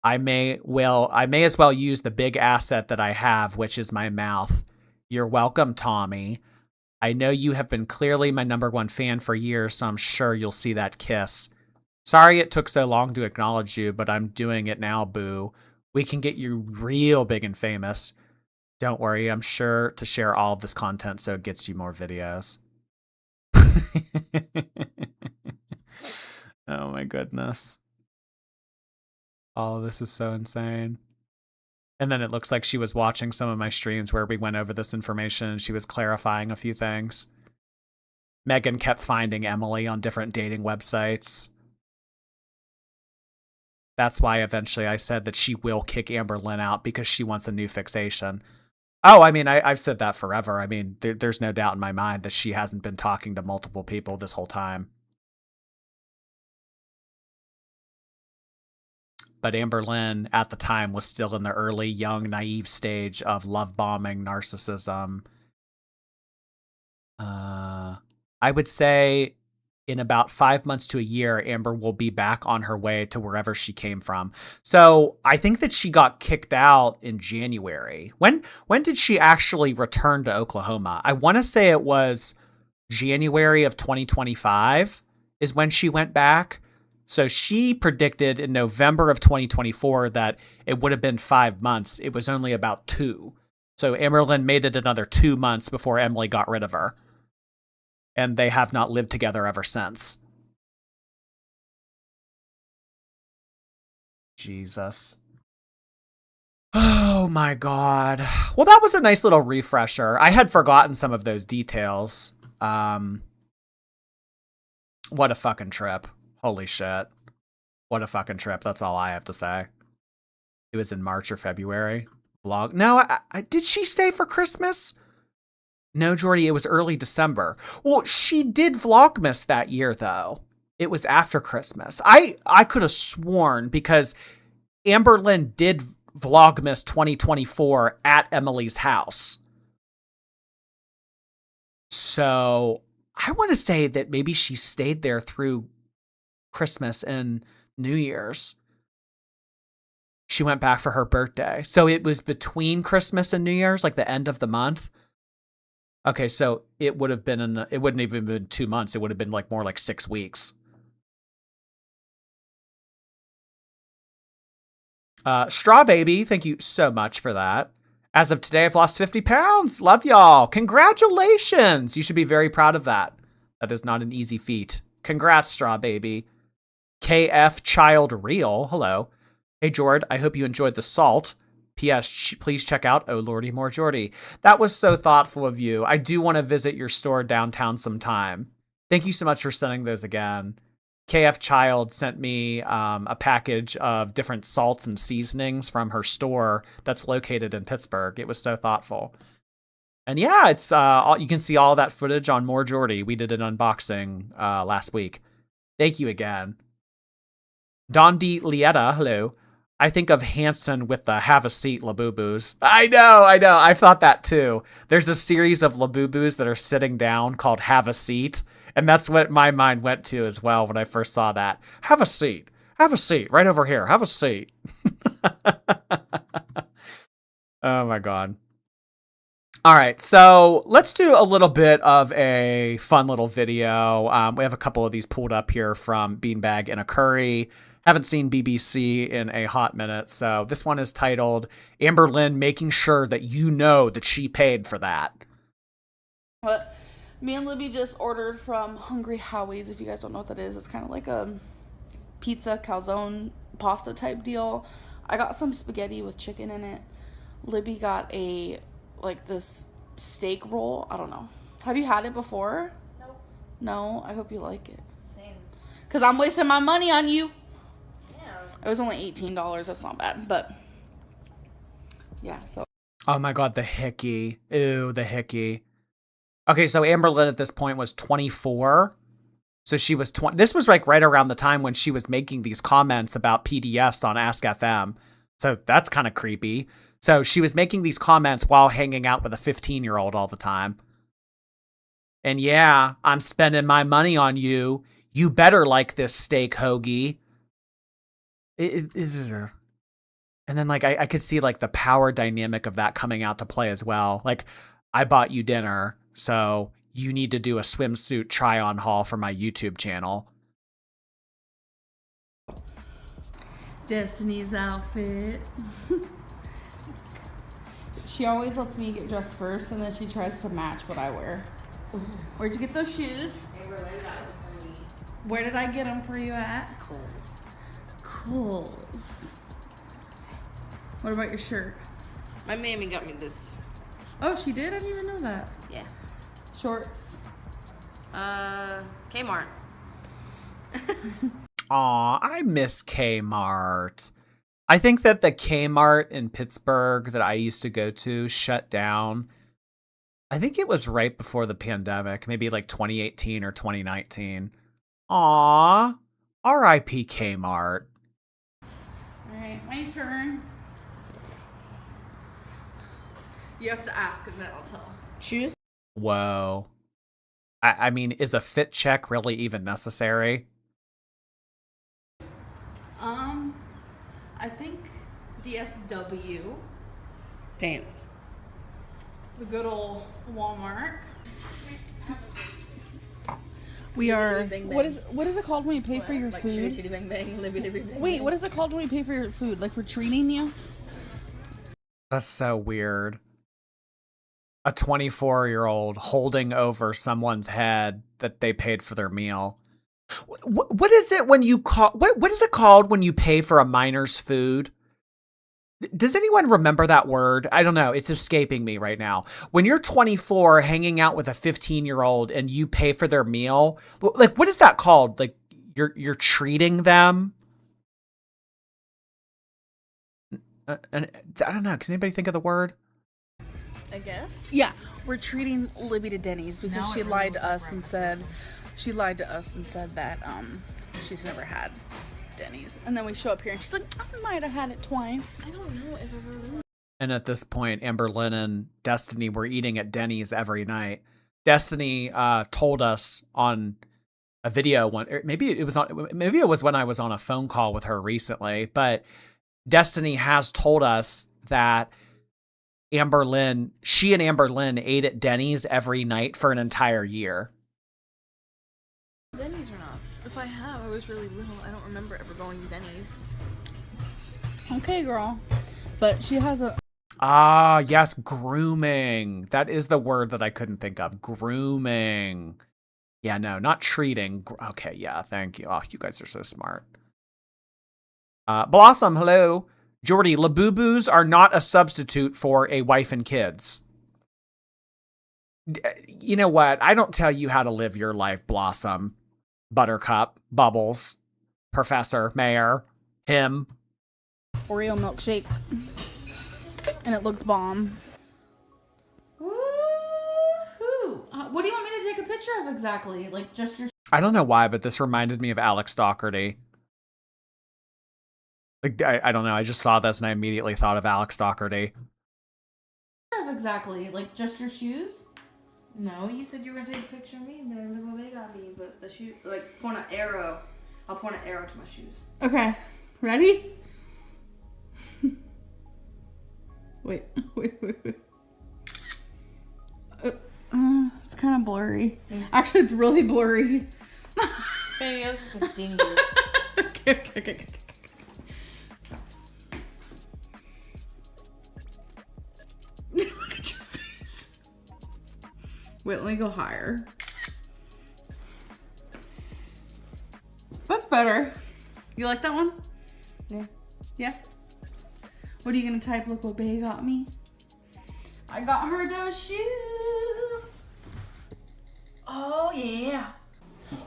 I may as well use the big asset that I have, which is my mouth. You're welcome, Tommy. I know you have been clearly my #1 fan for years, so I'm sure you'll see that kiss. Sorry it took so long to acknowledge you, but I'm doing it now, boo. We can get you real big and famous. Don't worry, I'm sure to share all of this content so it gets you more videos. Oh my goodness. All of this is so insane. And then it looks like she was watching some of my streams where we went over this information and she was clarifying a few things. Megan kept finding Emily on different dating websites. That's why eventually I said that she will kick Amberlynn out because she wants a new fixation. Oh, I mean, I've said that forever. I mean, there's no doubt in my mind that she hasn't been talking to multiple people this whole time. But Amberlynn, at the time, was still in the early, young, naive stage of love bombing, narcissism. I would say in about 5 months to a year, Amber will be back on her way to wherever she came from. So I think that she got kicked out in January. When did she actually return to Oklahoma? I want to say it was January of 2025 is when she went back. So she predicted in November of 2024 that it would have been 5 months. It was only about 2. So Amberlynn made it another 2 months before Emily got rid of her. And they have not lived together ever since. Jesus. Oh my God. Well, that was a nice little refresher. I had forgotten some of those details. What a fucking trip. Holy shit. What a fucking trip. That's all I have to say. It was in March or February. Vlog. No, did she stay for Christmas? No, Jordy, it was early December. Well, she did Vlogmas that year, though. It was after Christmas. I could have sworn because Amberlynn did Vlogmas 2024 at Emily's house. So I want to say that maybe she stayed there through Christmas and New Year's. She went back for her birthday. So it was between Christmas and New Year's, like the end of the month. Okay, so it would have been it wouldn't even been 2 months. It would have been like more like 6 weeks. Straw Baby, thank you so much for that. As of today, I've lost 50 pounds. Love y'all. Congratulations. You should be very proud of that. That is not an easy feat. Congrats, Straw Baby. KF Child Real. Hello. Hey, Jord, I hope you enjoyed the salt. P.S. Please check out Oh Lordy More Jordy. That was so thoughtful of you. I do want to visit your store downtown sometime. Thank you so much for sending those again. KF Child sent me a package of different salts and seasonings from her store that's located in Pittsburgh. It was so thoughtful. And yeah, it's you can see all that footage on More Jordy. We did an unboxing last week. Thank you again. Dondi Lieta, hello. I think of Hanson with the have a seat Labubus. I know. I thought that too. There's a series of Labubus that are sitting down called Have a Seat. And that's what my mind went to as well when I first saw that. Have a seat. Have a seat. Right over here. Have a seat. Oh my God. All right, so let's do a little bit of a fun little video. We have a couple of these pulled up here from Beanbag and a Curry. Haven't seen BBC in a hot minute, so this one is titled Amberlynn making sure that you know that she paid for that. But me and Libby just ordered from Hungry Howie's. If you guys don't know what that is, it's kind of like a pizza, calzone, pasta type deal. I got some spaghetti with chicken in it. Libby got this steak roll. I don't know. Have you had it before? Nope. No? I hope you like it. Same. Because I'm wasting my money on you. Damn. It was only $18. That's not bad. But, yeah, so. Oh my god, the hickey. Ew, the hickey. Okay, so Amberlynn at this point was 24. So she was 20. This was like right around the time when she was making these comments about PDFs on Ask FM. So that's kind of creepy. So she was making these comments while hanging out with a 15-year-old all the time. And yeah, I'm spending my money on you. You better like this steak, hoagie. And then like I could see like the power dynamic of that coming out to play as well. Like, I bought you dinner, so you need to do a swimsuit try-on haul for my YouTube channel. Destiny's outfit. She always lets me get dressed first, and then she tries to match what I wear. Where'd you get those shoes? Where did I get them for you at? Kohl's. What about your shirt? My mammy got me this. Oh, she did? I didn't even know that. Yeah. Shorts. Kmart. Aw, I miss Kmart. I think that the Kmart in Pittsburgh that I used to go to shut down. I think it was right before the pandemic, maybe like 2018 or 2019. Aw, R.I.P. Kmart. Alright, my turn. You have to ask and then I'll tell. Shoes? Whoa. I mean, is a fit check really even necessary? I think DSW. Pants. The good old Walmart. We are. What is it called when you pay for your food? Shitty bang bang, libby libby bang. Wait, what is it called when you pay for your food? Like we're treating you? That's so weird. A 24-year-old holding over someone's head that they paid for their meal. What is it when you call? What is it called when you pay for a miner's food? Does anyone remember that word? I don't know. It's escaping me right now. When you're 24 hanging out with a 15-year-old and you pay for their meal, like what is that called? Like you're treating them? And I don't know. Can anybody think of the word? I guess. Yeah, we're treating Libby to Denny's because she lied to us and said that she's never had Denny's. And then we show up here and she's like, I might have had it twice. I don't know if I've ever really. And at this point, Amberlynn and Destiny were eating at Denny's every night. Destiny told us on a video maybe it was when I was on a phone call with her recently, but Destiny has told us that she and Amberlynn ate at Denny's every night for an entire year. Denny's or not? If I have, I was really little. I don't remember ever going to Denny's. Okay, girl. But she has a... Ah, yes, grooming. That is the word that I couldn't think of. Grooming. Yeah, no, not treating. Okay, yeah, thank you. Oh, you guys are so smart. Blossom, hello. Jordy, Labubus are not a substitute for a wife and kids. You know what? I don't tell you how to live your life, Blossom. Buttercup, Bubbles, Professor, Mayor, him. Oreo milkshake. And it looks bomb. Woohoo! What do you want me to take a picture of exactly? Like just your... I don't know why, but this reminded me of Alex Doherty. Like, I don't know. I just saw this and I immediately thought of Alex Doherty. Exactly. Like just your shoes? No, you said you were gonna take a picture of me and then look what they got me, but the shoe, like, point an arrow. I'll point an arrow to my shoes. Okay. Ready? wait. kind of blurry. Actually, it's really blurry. Baby, I look like a dingus. Okay. Look at your face. Wait, let me go higher. That's better. You like that one? Yeah. Yeah? What are you gonna type? Look what Bae got me. I got her those shoes. Oh, yeah.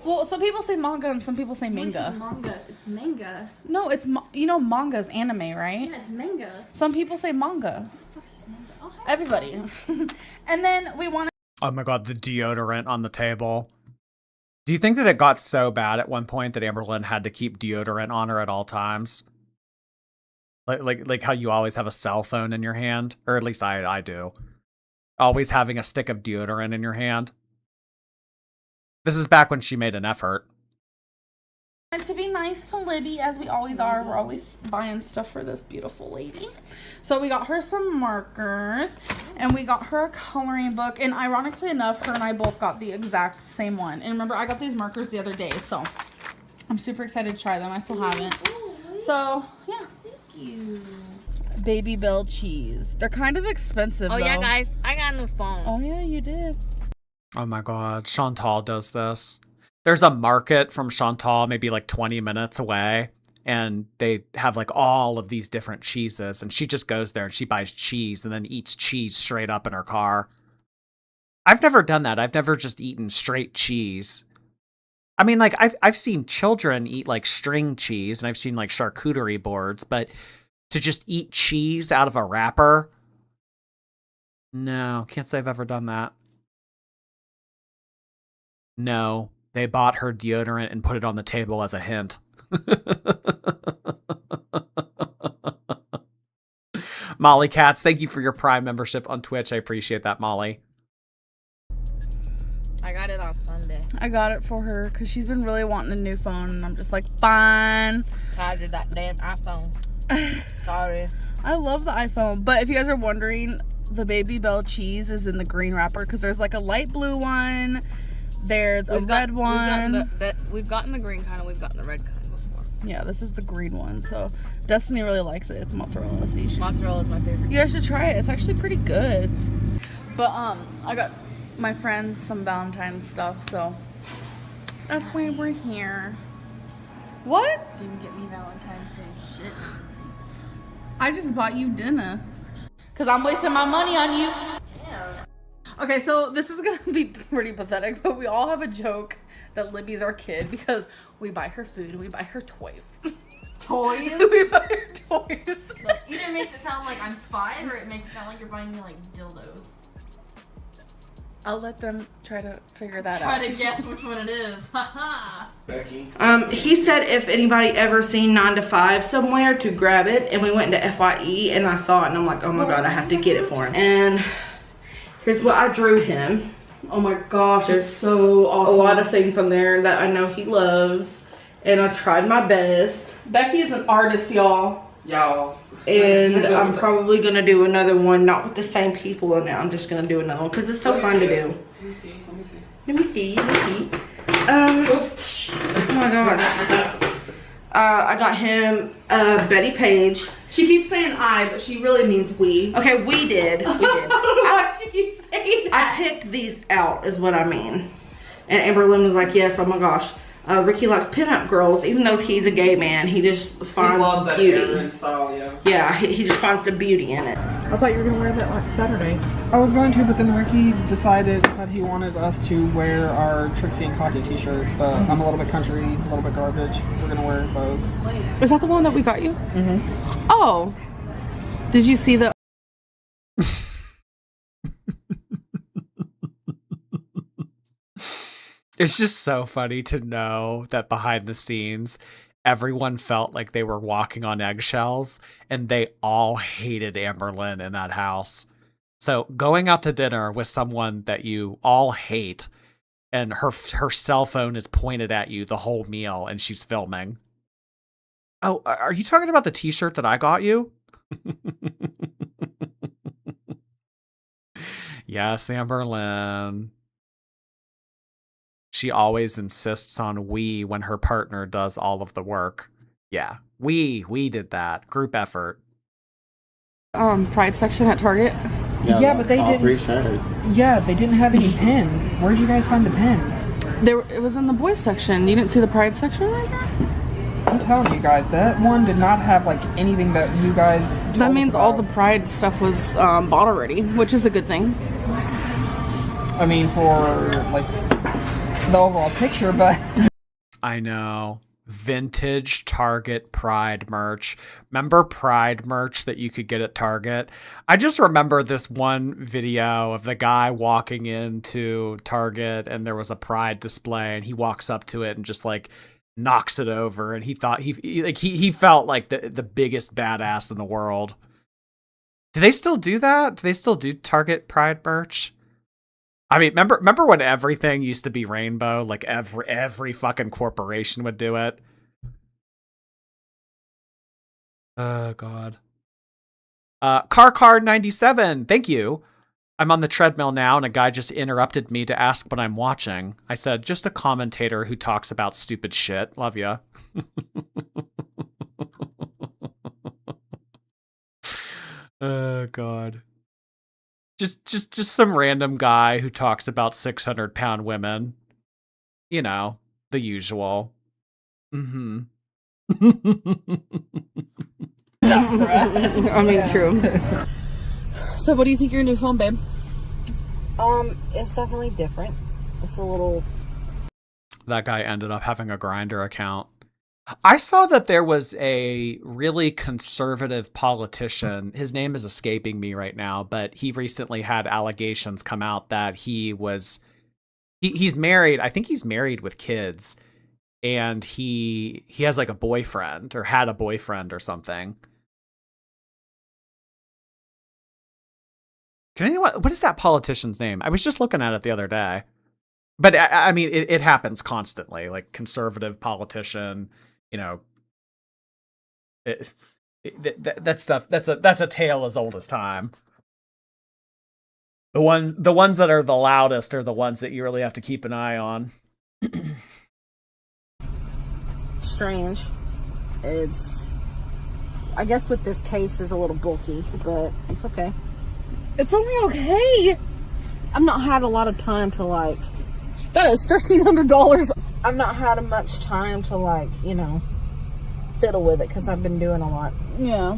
Well, some people say manga and some people say This manga. is manga. It's manga. No, it's you know manga's anime, right? Yeah, it's manga. Some people say manga. What the fuck is this manga? Oh, hi. Everybody. And then we want Oh my god, the deodorant on the table. Do you think that it got so bad at one point that Amberlynn had to keep deodorant on her at all times? Like how you always have a cell phone in your hand, or at least I do. Always having a stick of deodorant in your hand. This is back when she made an effort. to be nice to Libby, as we always are. We're always buying stuff for this beautiful lady. So we got her some markers, and we got her a coloring book. And ironically enough, her and I both got the exact same one. And remember, I got these markers the other day, so I'm super excited to try them. I still haven't. So, yeah. Thank you. Baby Bell cheese. They're kind of expensive, Oh, though. yeah, guys. I got a new phone. Oh, yeah, you did. Oh my god, Chantal does this. There's a market from Chantal maybe like 20 minutes away, and they have like all of these different cheeses, and she just goes there and she buys cheese and then eats cheese straight up in her car. I've never done that. I've never just eaten straight cheese. I mean, like I've seen children eat like string cheese, and I've seen like charcuterie boards, but to just eat cheese out of a wrapper? No, can't say I've ever done that. No, they bought her deodorant and put it on the table as a hint. Molly Katz, thank you for your Prime membership on Twitch. I appreciate that, Molly. I got it on Sunday. I got it for her because she's been really wanting a new phone, and I'm just like, fine. Tired of that damn iPhone. Sorry. I love the iPhone, but if you guys are wondering, the Baby Bell cheese is in the green wrapper because there's like a light blue one. There's a red one. We've gotten the green kind, and we've gotten the red kind before. Yeah, this is the green one. So Destiny really likes it. It's mozzarella. So Mozzarella is my favorite. You guys should try it. It's actually pretty good. But I got my friends some Valentine's stuff, so that's why we're here. What? Didn't get me Valentine's Day shit. I just bought you dinner because I'm wasting my money on you. Damn. Okay, so this is gonna be pretty pathetic, but we all have a joke that Libby's our kid because we buy her food and we buy her toys. Toys? We buy her toys. Look, either makes it sound like I'm 5 or it makes it sound like you're buying me like dildos. I'll let them try to figure that out. Try to guess which one it is. Haha. Becky. He said if anybody ever seen 9 to 5 somewhere to grab it, and we went into FYE and I saw it and I'm like, oh my god, I have to get it for him. And here's what I drew him. Oh my gosh, it's so awesome. A lot of things on there that I know he loves, and I tried my best. Becky is an artist, y'all. And I'm probably gonna do another one, not with the same people in it. I'm just gonna do another one because it's so fun to do. Let me see. Oh my gosh. I got him Betty Page. She keeps saying I, but she really means we. Okay, we did. Why she keep saying that? I picked these out, is what I mean. And Amberlynn was like, yes, oh my gosh. Ricky likes pinup girls, even though he's a gay man. He just finds beauty. Style, Yeah, he just finds the beauty in it. I thought you were going to wear that like Saturday. I was going to, but then Ricky decided he wanted us to wear our Trixie and Katya t-shirt, but I'm a little bit country, a little bit garbage. We're going to wear those. Is that the one that we got you? Mm-hmm. Oh. Did you see the... It's just so funny to know that behind the scenes, everyone felt like they were walking on eggshells, and they all hated Amberlynn in that house. So going out to dinner with someone that you all hate, and her cell phone is pointed at you the whole meal, and she's filming. Oh, are you talking about the t-shirt that I got you? Yes, Amberlynn. She always insists on we when her partner does all of the work. Yeah, we did that. Group effort. Pride section at Target. Yeah, but they didn't. Yeah, they didn't have any pins. Where'd you guys find the pins? It was in the boys section. You didn't see the Pride section right there? I'm telling you guys, that one did not have like anything that you guys. That means all the Pride stuff was bought already, which is a good thing. I mean, for like the overall picture, but I know. Vintage Target Pride merch. Remember Pride merch that you could get at Target? I just remember this one video of the guy walking into Target and there was a Pride display and he walks up to it and just like knocks it over, and he thought he felt like the biggest badass in the world. Do they still do that? Do they still do Target Pride merch? I mean, remember when everything used to be rainbow? Like every fucking corporation would do it. Oh God. Car97, thank you. I'm on the treadmill now, and a guy just interrupted me to ask what I'm watching. I said, just a commentator who talks about stupid shit. Love ya. Oh God. Just some random guy who talks about 600-pound women. You know, the usual. Mm-hmm. I mean, true. So what do you think of your new phone, babe? It's definitely different. It's a little... That guy ended up having a Grindr account. I saw that there was a really conservative politician. His name is escaping me right now, but he recently had allegations come out that he's married. I think he's married with kids, and he has like a boyfriend, or had a boyfriend or something. What is that politician's name? I was just looking at it the other day. But I mean, it happens constantly. Like conservative politician, you know, that stuff. That's a tale as old as time. The ones that are the loudest are the ones that you really have to keep an eye on. strange. I guess with this case is a little bulky, but it's okay. It's only okay. I've not had a lot of time to like... That is $1,300. I've not had much time to like, you know, fiddle with it because I've been doing a lot. Yeah.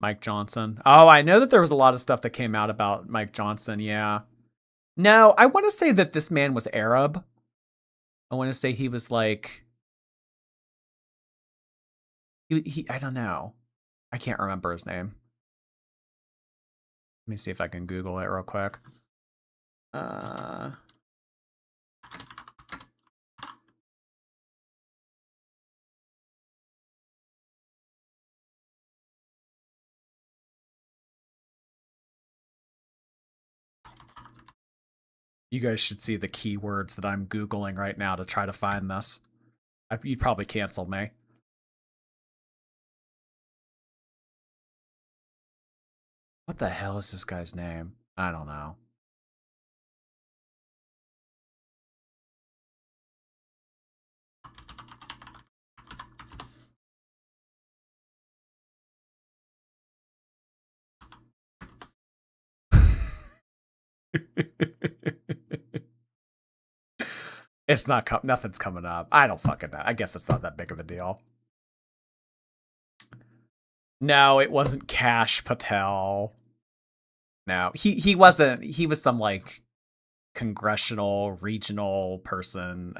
Mike Johnson. Oh, I know that there was a lot of stuff that came out about Mike Johnson. Yeah. No, I want to say that this man was Arab. I want to say he was like... He I don't know. I can't remember his name. Let me see if I can Google it real quick. You guys should see the keywords that I'm Googling right now to try to find this. You'd probably cancel me. What the hell is this guy's name? I don't know. It's not nothing's coming up. I don't fucking know. I guess it's not that big of a deal. No, it wasn't Kash Patel. No, he wasn't. He was some like congressional regional person.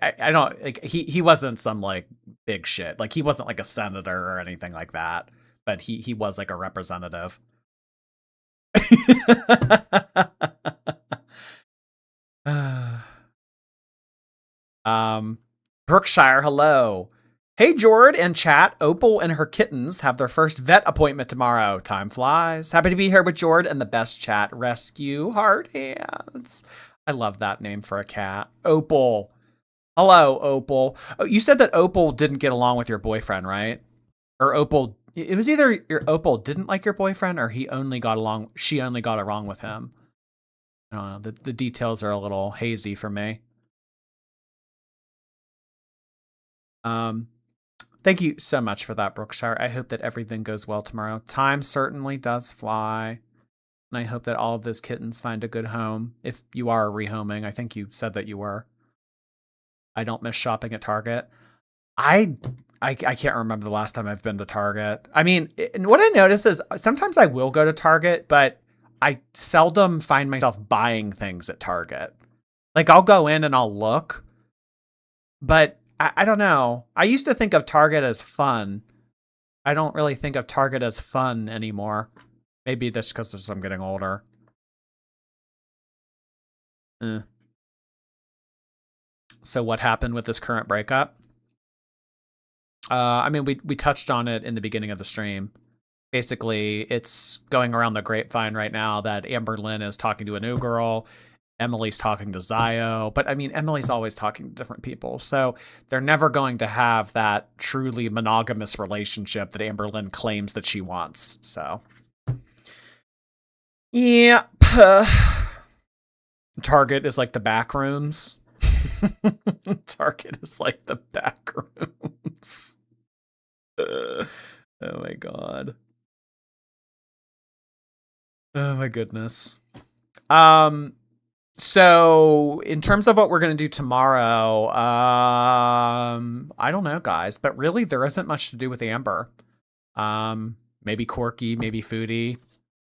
I don't like he wasn't some like big shit. Like he wasn't like a senator or anything like that. But he was like a representative. Brookshire, hello. Hey, Jord and chat. Opal and her kittens have their first vet appointment tomorrow. Time flies. Happy to be here with Jord and the best chat rescue hard hands. I love that name for a cat. Opal. Hello, Opal. Oh, you said that Opal didn't get along with your boyfriend, right? Or Opal It was either your Opal didn't like your boyfriend or she only got along with him. I don't know. The details are a little hazy for me. Thank you so much for that, Brookshire. I hope that everything goes well tomorrow. Time certainly does fly. And I hope that all of those kittens find a good home. If you are rehoming, I think you said that you were. I don't miss shopping at Target. I can't remember the last time I've been to Target. I mean, what I noticed is sometimes I will go to Target, but I seldom find myself buying things at Target. Like, I'll go in and I'll look, but I don't know. I used to think of Target as fun. I don't really think of Target as fun anymore. Maybe that's because I'm getting older. So what happened with this current breakup? I mean, we touched on it in the beginning of the stream. Basically, it's going around the grapevine right now that Amberlynn is talking to a new girl. Emily's talking to Zio. But I mean, Emily's always talking to different people. So they're never going to have that truly monogamous relationship that Amberlynn claims that she wants. So, yeah. Target is like the back rooms. Target is like the back rooms. Oh my god. Oh my goodness. So in terms of what we're going to do tomorrow, I don't know, guys, but really there isn't much to do with Amber. Maybe Corky, maybe Foodie.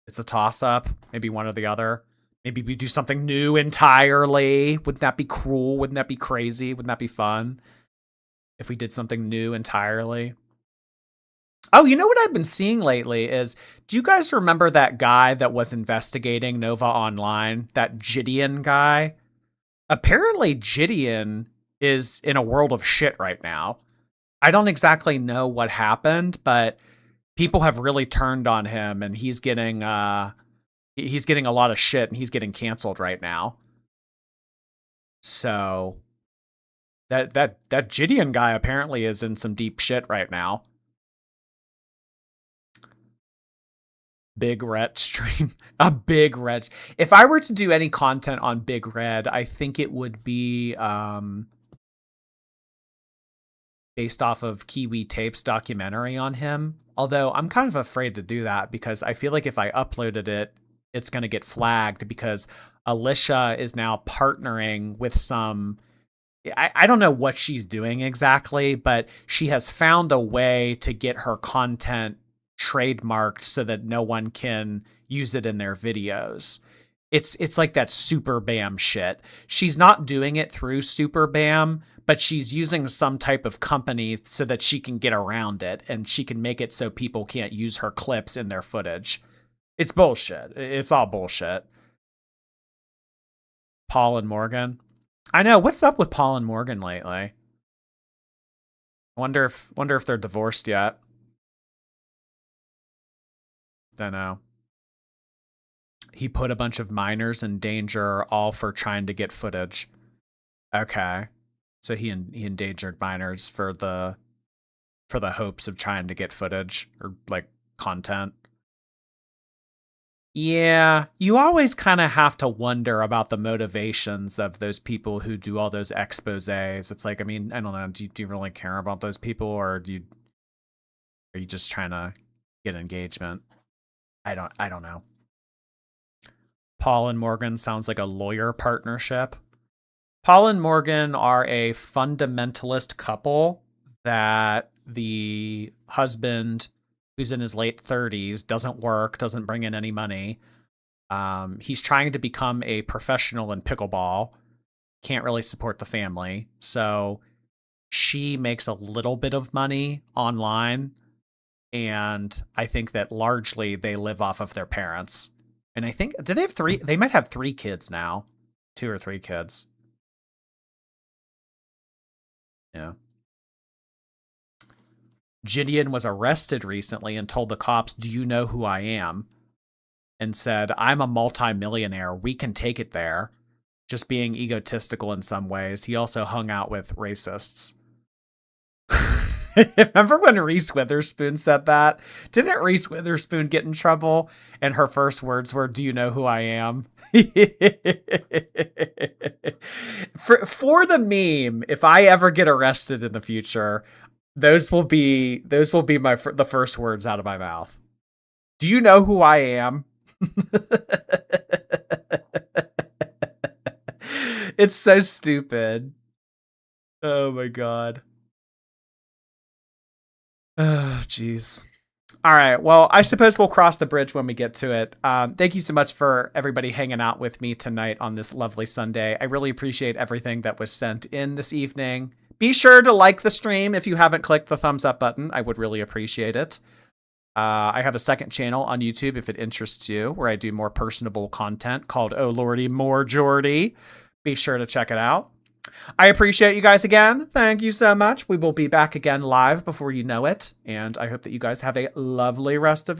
It's a toss up, maybe one or the other. Maybe we do something new entirely. Wouldn't that be cruel? Wouldn't that be crazy? Wouldn't that be fun if we did something new entirely? Oh, you know what I've been seeing lately is, do you guys remember that guy that was investigating Nova Online? That Gideon guy? Apparently Gideon is in a world of shit right now. I don't exactly know what happened, but people have really turned on him and he's getting a lot of shit and he's getting canceled right now. So that Gideon guy apparently is in some deep shit right now. Big Red stream. A Big Red. If I were to do any content on Big Red, I think it would be based off of Kiwi Tape's documentary on him. Although I'm kind of afraid to do that because I feel like if I uploaded it, it's going to get flagged because Alicia is now partnering with some... I don't know what she's doing exactly, but she has found a way to get her content trademarked so that no one can use it in their videos. It's like that Super Bam shit. She's not doing it through Super Bam, but she's using some type of company so that she can get around it and she can make it so people can't use her clips in their footage. It's bullshit. It's all bullshit. Paul and Morgan. I know. What's up with Paul and Morgan lately? I wonder if they're divorced yet. Don't know. He put a bunch of minors in danger, all for trying to get footage. Okay, so he endangered minors for the hopes of trying to get footage or like content. Yeah, you always kind of have to wonder about the motivations of those people who do all those exposés. It's like, I mean, I don't know. Do you really care about those people, or are you just trying to get engagement? I don't know. Paul and Morgan sounds like a lawyer partnership. Paul and Morgan are a fundamentalist couple that the husband, who's in his late 30s, doesn't work, doesn't bring in any money. He's trying to become a professional in pickleball. Can't really support the family. So she makes a little bit of money online. And I think that largely they live off of their parents. And I think, do they have three? They might have 3 kids now. 2 or 3 kids. Yeah. Gideon was arrested recently and told the cops, "Do you know who I am?" And said, "I'm a multimillionaire. We can take it there." Just being egotistical in some ways. He also hung out with racists. Remember when Reese Witherspoon said that? Didn't Reese Witherspoon get in trouble? And her first words were, "Do you know who I am?" for the meme, if I ever get arrested in the future, those will be the first words out of my mouth. Do you know who I am? It's so stupid. Oh my god. Oh, jeez. All right. Well, I suppose we'll cross the bridge when we get to it. Thank you so much for everybody hanging out with me tonight on this lovely Sunday. I really appreciate everything that was sent in this evening. Be sure to like the stream if you haven't clicked the thumbs up button. I would really appreciate it. I have a second channel on YouTube if it interests you, where I do more personable content called Oh Lordy More Jordy. Be sure to check it out. I appreciate you guys again. Thank you so much. We will be back again live before you know it. And I hope that you guys have a lovely rest of